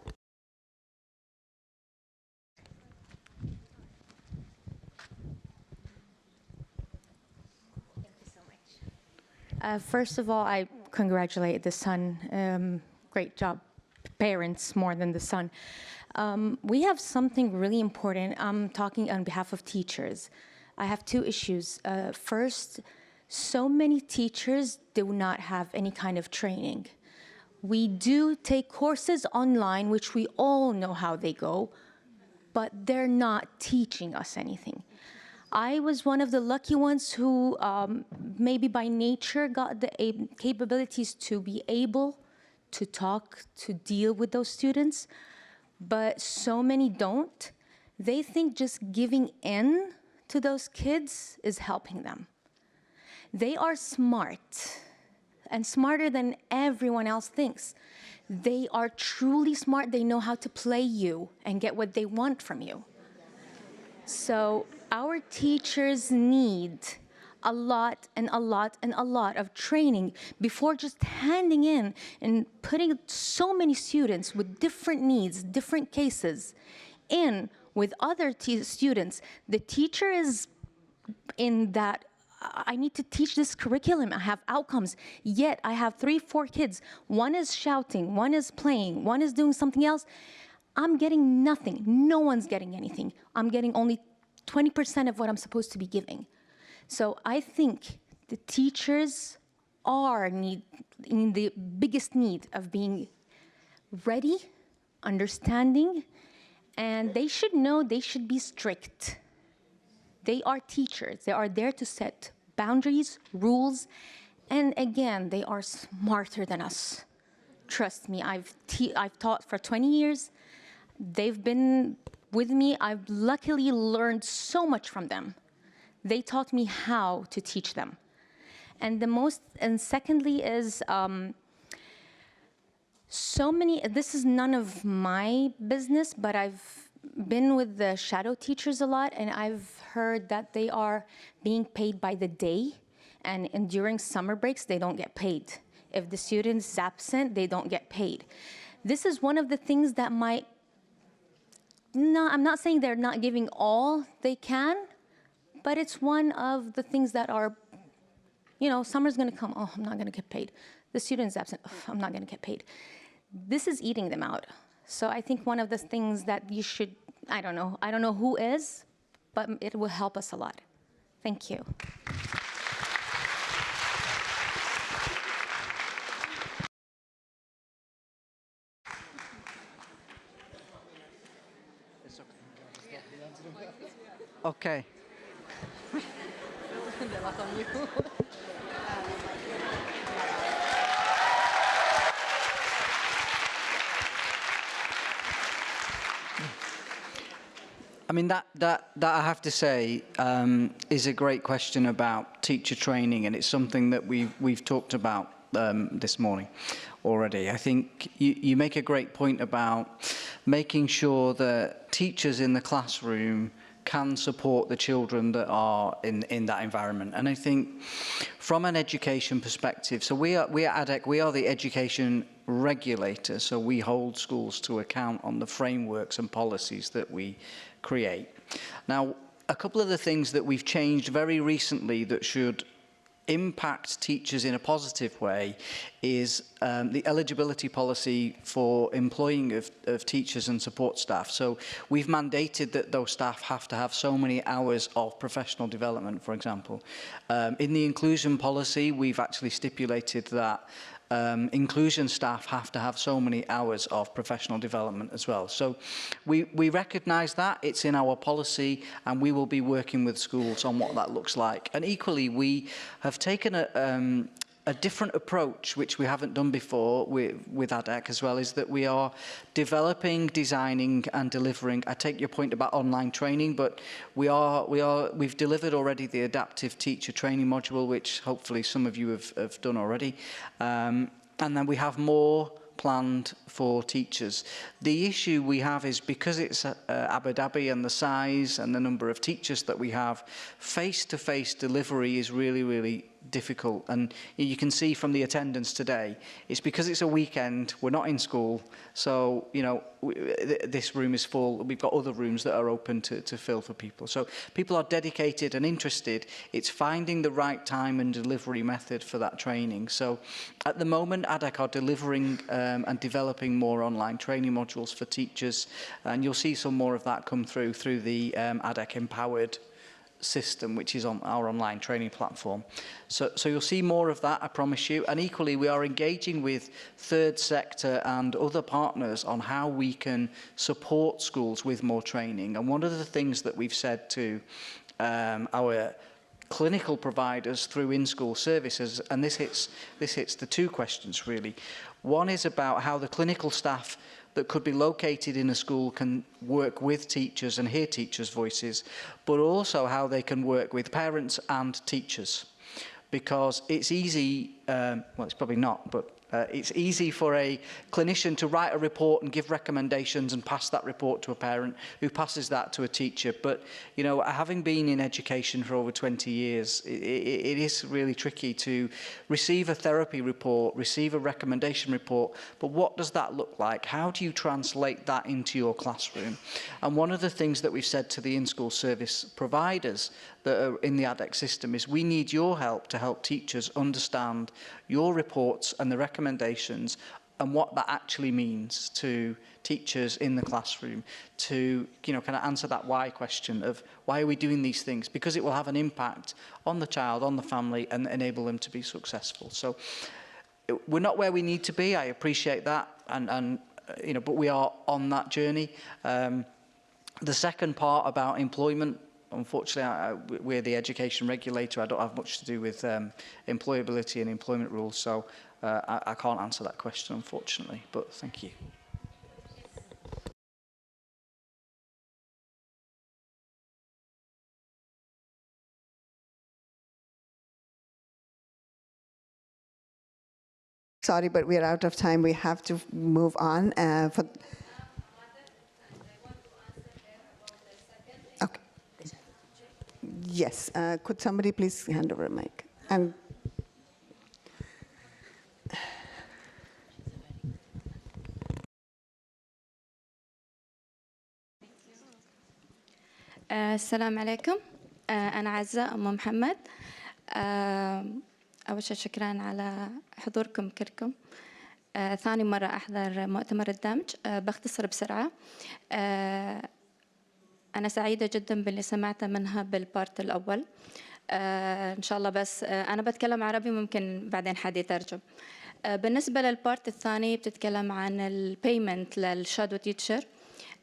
First of all, I congratulate the son. Great job, parents more than the son. We have something really important. I'm talking on behalf of teachers. I have two issues. First, so many teachers do not have any kind of training. We do take courses online, which we all know how they go, but they're not teaching us anything. I was one of the lucky ones who maybe by nature got the capabilities to be able to talk, to deal with those students, but so many don't. They think just giving in to those kids is helping them. They are smart, and smarter than everyone else thinks. They are truly smart. They know how to play you and get what they want from you. So our teachers need a lot and a lot and a lot of training before just handing in and putting so many students with different needs, different cases in with other students. The teacher is in that, I need to teach this curriculum, I have outcomes, yet I have 3, 4 kids. One is shouting, one is playing, one is doing something else. I'm getting nothing. No one's getting anything. I'm getting only 20% of what I'm supposed to be giving. So I think the teachers are in the biggest need of being ready, understanding, and they should know they should be strict. They are teachers. They are there to set boundaries, rules, and again, they are smarter than us. Trust me, I've taught for 20 years. They've been with me. I've luckily learned so much from them. They taught me how to teach them. And secondly is, this is none of my business, but I've been with the shadow teachers a lot, and I've heard that they are being paid by the day, and during summer breaks, they don't get paid. If the student's absent, they don't get paid. This is one of the things that might, no, I'm not saying they're not giving all they can, but it's one of the things that are, summer's gonna come, oh, I'm not gonna get paid. The student's absent, oh, I'm not gonna get paid. This is eating them out. So I think one of the things that you should, I don't know who is, but it will help us a lot. Thank you. Okay. I mean, that I have to say is a great question about teacher training, and it's something that we've talked about this morning already. I think you make a great point about making sure that teachers in the classroom can support the children that are in that environment. And I think from an education perspective, so we at ADEC, we are the education regulator, so we hold schools to account on the frameworks and policies that we create. Now, a couple of the things that we've changed very recently that should impact teachers in a positive way is the eligibility policy for employing of teachers and support staff. So we've mandated that those staff have to have so many hours of professional development, for example. In the inclusion policy, we've actually stipulated that inclusion staff have to have so many hours of professional development as well. So we recognise that, it's in our policy, and we will be working with schools on what that looks like. And equally, we have taken a different approach, which we haven't done before with ADEC as well, is that we are developing, designing and delivering. I take your point about online training, but we've delivered already the adaptive teacher training module, which hopefully some of you have done already. And then we have more planned for teachers. The issue we have is because it's Abu Dhabi and the size and the number of teachers that we have, face-to-face delivery is really, really difficult. And you can see from the attendance today, it's because it's a weekend, we're not in school, so, you know, this room is full. We've got other rooms that are open to fill for people. So people are dedicated and interested. It's finding the right time and delivery method for that training. So at the moment, ADEC are delivering and developing more online training modules for teachers, and you'll see some more of that come through the ADEC Empowered system, which is on our online training platform. So you'll see more of that, I promise you. And equally, we are engaging with third sector and other partners on how we can support schools with more training. And one of the things that we've said to our clinical providers through in-school services, and this hits the two questions really. One is about how the clinical staff that could be located in a school can work with teachers and hear teachers' voices, but also how they can work with parents and teachers. Because it's easy, well, it's probably not, but it's easy for a clinician to write a report and give recommendations and pass that report to a parent who passes that to a teacher. But, you know, having been in education for over 20 years, it is really tricky to receive a therapy report, receive a recommendation report, but what does that look like? How do you translate that into your classroom? And one of the things that we've said to the in-school service providers that are in the ADEC system is we need your help to help teachers understand your reports and the recommendations and what that actually means to teachers in the classroom to, you know, kind of answer that why question of why are we doing these things? Because it will have an impact on the child, on the family, and enable them to be successful. So we're not where we need to be. I appreciate that, and you know, but we are on that journey. The second part about employment, unfortunately, we're the education regulator. I don't have much to do with employability and employment rules, so I can't answer that question, unfortunately, but thank you. Sorry, but we are out of time. We have to move on. Okay. Yes. Could somebody please hand over a mic? And السلام عليكم. أنا عزة أم محمد. أول شيء شكرا على حضوركم كلكم. ثاني مرة أحضر مؤتمر الدمج. بختصر بسرعة. أنا سعيدة جدا باللي سمعته منها بالبارت الأول. إن شاء الله، بس أنا بتكلم عربي، ممكن بعدين حد يترجم. بالنسبة للبارت الثاني بتتكلم عن البيمنت للشادو تيتشر.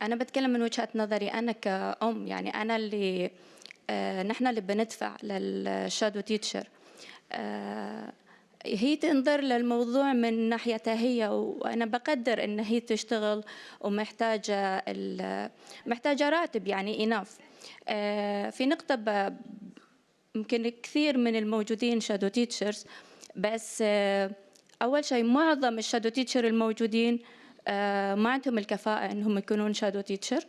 أنا بتكلم من وجهة نظري أنا كأم، يعني أنا اللي نحن اللي بندفع للشادو تيتشر. هي تنظر للموضوع من ناحيتها هي، وأنا بقدر إن هي تشتغل ومحتاجة محتاجة راتب يعني إناف. في نقطة ممكن كثير من الموجودين شادو تيتشرز، بس أول شيء معظم الشادو تيتشر الموجودين ما عندهم الكفاءة إنهم يكونون شادو تيتشر.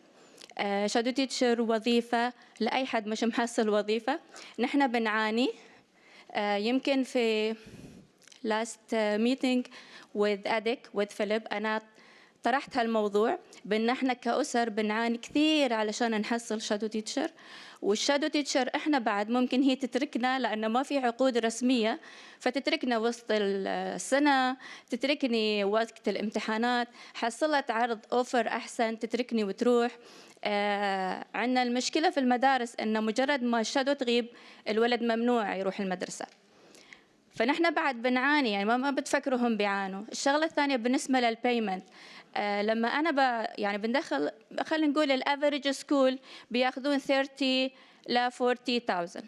شادو تيتشر وظيفة لأي حد مش محصل وظيفة. نحن بنعاني. يمكن في last meeting with ADEC with Philip أنا طرحت هالموضوع بأن احنا كأسر بنعاني كثير علشان نحصل شادو تيتشر. والشادو تيتشر احنا بعد ممكن هي تتركنا لأنه ما في عقود رسمية، فتتركنا وسط السنة، تتركني وقت الامتحانات، حصلت عرض أوفر أحسن تتركني وتروح. عندنا المشكلة في المدارس أنه مجرد ما الشادو تغيب الولد ممنوع يروح المدرسة. فنحن بعد بنعاني، يعني ما بتفكروا هم بيعانوا. الشغلة الثانية بالنسبة للبيمنت، لما أنا يعني بندخل، خلينا نقول الافريج سكول بياخذون 30 ل 40,000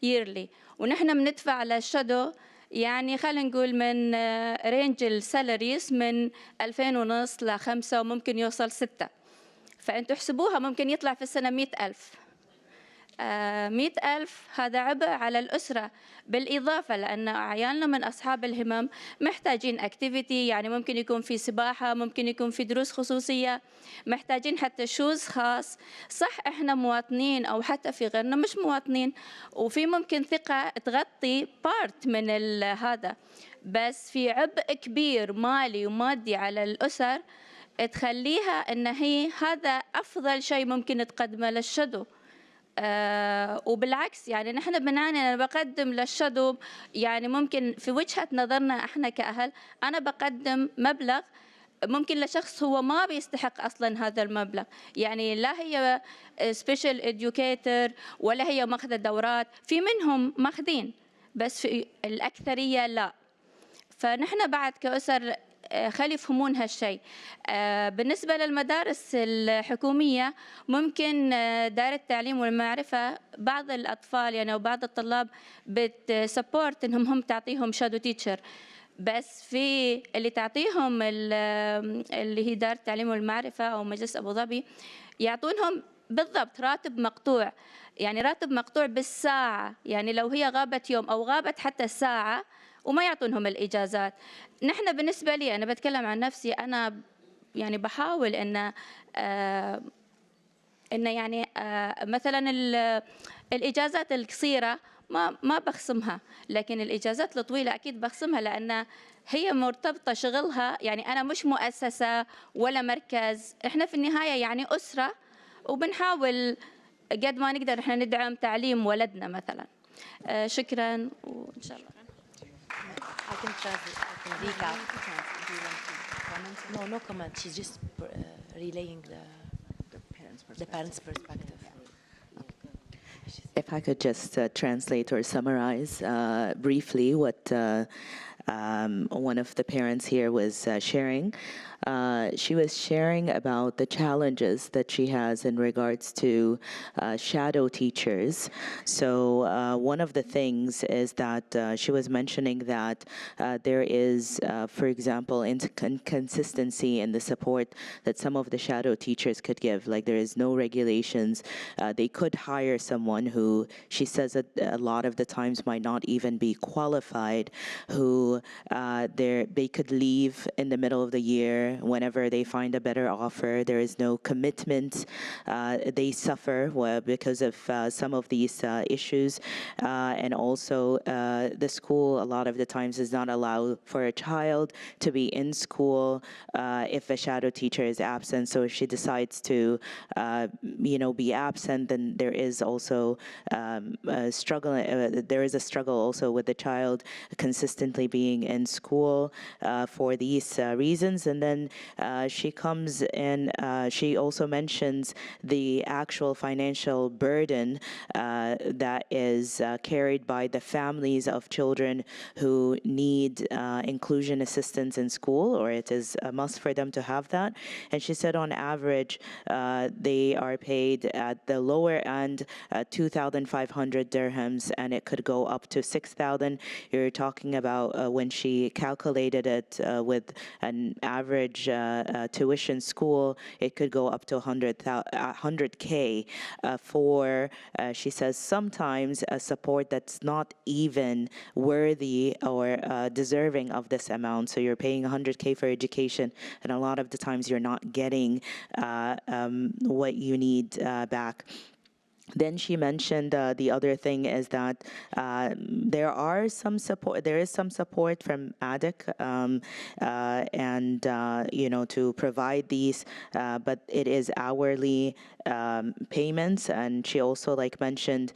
yearly، ونحن بندفع للشادو يعني خلينا نقول من رينج السالاريز من 2,500 ل 5 وممكن يوصل 6. فأنتوا احسبوها، ممكن يطلع في السنة 100,000. 100,000 هذا عبء على الأسرة، بالإضافة لأن عيالنا من أصحاب الهمم محتاجين أكتيفيتي، يعني ممكن يكون في سباحة، ممكن يكون في دروس خصوصية، محتاجين حتى شوز خاص. صح إحنا مواطنين أو حتى في غيرنا مش مواطنين، وفي ممكن ثقة تغطي بارت من هذا، بس في عبء كبير مالي ومادي على الأسر تخليها إن هي هذا أفضل شيء ممكن تقدمه للشادو. وبالعكس يعني نحن بنعاني. أنا بقدم للشادو يعني ممكن في وجهة نظرنا احنا كأهل أنا بقدم مبلغ ممكن لشخص هو ما بيستحق أصلا هذا المبلغ، يعني لا هي سبيشال إديوكيتر ولا هي ماخذة دورات، في منهم ماخذين بس في الأكثرية لا. فنحن بعد كأسر خلي يفهمون هالشيء. بالنسبة للمدارس الحكومية ممكن دائرة التعليم والمعرفة بعض الأطفال يعني وبعض الطلاب بتسبورت إنهم هم تعطيهم شادو تيتشر، بس في اللي تعطيهم اللي هي دائرة التعليم والمعرفة أو مجلس أبو ظبي يعطونهم بالضبط راتب مقطوع، يعني راتب مقطوع بالساعة، يعني لو هي غابت يوم أو غابت حتى ساعة وما يعطونهم الإجازات. نحن بالنسبة لي أنا بتكلم عن نفسي، أنا يعني بحاول إن يعني مثلا الإجازات القصيرة ما بخصمها، لكن الإجازات الطويلة أكيد بخصمها لأن هي مرتبطة شغلها، يعني أنا مش مؤسسة ولا مركز، إحنا في النهاية يعني أسرة وبنحاول قد ما نقدر إحنا ندعم تعليم ولدنا مثلا. شكرا وإن شاء الله. I can translate. I can recap. No comment. She's just relaying the parents' perspective. If I could just translate or summarize briefly what one of the parents here was sharing. She was sharing about the challenges that she has in regards to shadow teachers. So one of the things is that she was mentioning that there is, for example, inconsistency in the support that some of the shadow teachers could give. Like there is no regulations. They could hire someone who she says that a lot of the times might not even be qualified, who they could leave in the middle of the year whenever they find a better offer. There is no commitment. They suffer because of some of these issues. And also the school a lot of the times does not allow for a child to be in school if a shadow teacher is absent. So if she decides to, be absent, then there is also a struggle. There is a struggle also with the child consistently being in school for these reasons. And then she comes in, she also mentions the actual financial burden that is carried by the families of children who need inclusion assistance in school, or it is a must for them to have that. And she said on average, they are paid at the lower end 2,500 dirhams, and it could go up to 6,000. You're talking about when she calculated it with an average tuition school, it could go up to 100K for, she says, sometimes a support that's not even worthy or deserving of this amount. So you're paying 100K for education, and a lot of the times you're not getting what you need back. Then she mentioned the other thing is that there is some support from ADIC and to provide these, but it is hourly payments. And she also mentioned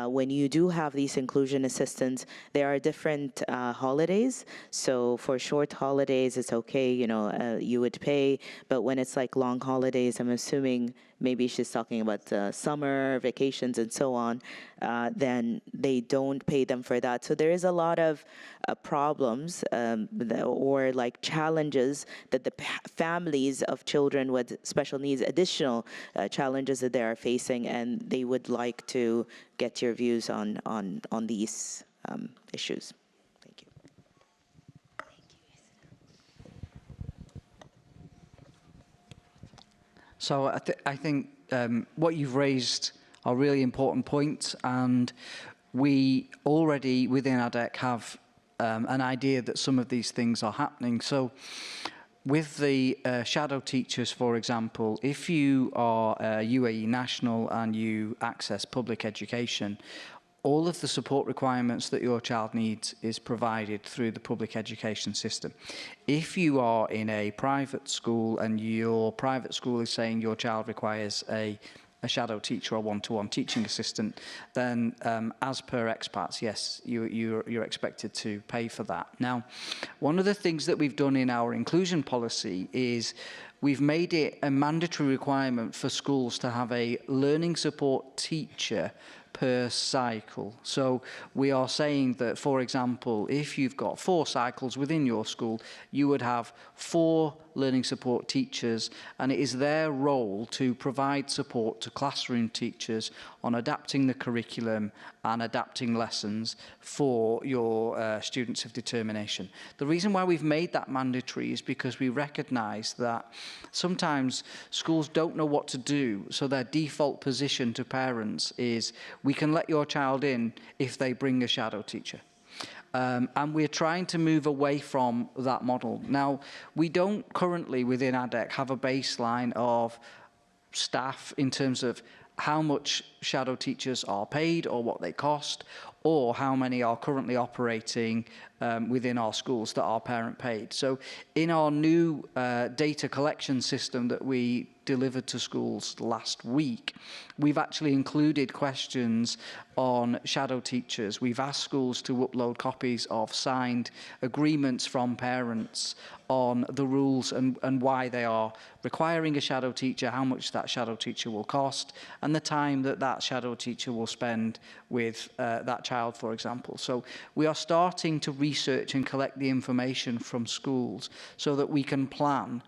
when you do have these inclusion assistants, there are different holidays. So for short holidays, it's okay, you would pay, but when it's like long holidays, I'm assuming maybe she's talking about summer vacations and so on, then they don't pay them for that. So there is a lot of problems or challenges that the families of children with special needs, additional challenges that they are facing, and they would like to get your views on these issues. Thank you. So I think what you've raised really important points, and we already within ADEC have an idea that some of these things are happening. So with the shadow teachers, for example, if you are a UAE national and you access public education, all of the support requirements that your child needs is provided through the public education system. If you are in a private school and your private school is saying your child requires a shadow teacher or one-to-one teaching assistant, then as per expats, yes, you're expected to pay for that. Now, one of the things that we've done in our inclusion policy is we've made it a mandatory requirement for schools to have a learning support teacher per cycle. So we are saying that, for example, if you've got 4 cycles within your school, you would have 4 learning support teachers, and it is their role to provide support to classroom teachers on adapting the curriculum and adapting lessons for your students of determination. The reason why we've made that mandatory is because we recognise that sometimes schools don't know what to do, so their default position to parents is, we can let your child in if they bring a shadow teacher. And we're trying to move away from that model. Now, we don't currently within ADEC have a baseline of staff in terms of how much shadow teachers are paid or what they cost, or how many are currently operating within our schools that are parent paid. So in our new data collection system that we delivered to schools last week, we've actually included questions on shadow teachers. We've asked schools to upload copies of signed agreements from parents on the rules and why they are requiring a shadow teacher, how much that shadow teacher will cost, and the time that that shadow teacher will spend with that child, for example. So we are starting to research and collect the information from schools so that we can plan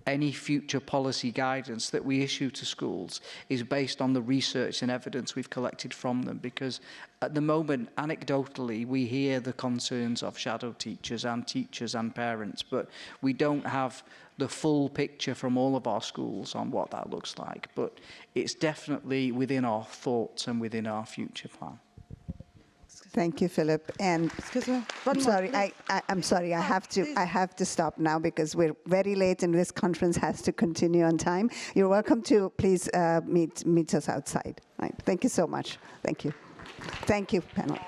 any future policy guidance that we issue to schools is based on the research and evidence we've collected from them, because at the moment, anecdotally, we hear the concerns of shadow teachers and parents, but we don't have the full picture from all of our schools on what that looks like. But it's definitely within our thoughts and within our future plan. Thank you, Philip. And I'm sorry, I'm sorry. I have to stop now because we're very late, and this conference has to continue on time. You're welcome to please meet us outside. Right. Thank you so much. Thank you. Thank you, panel.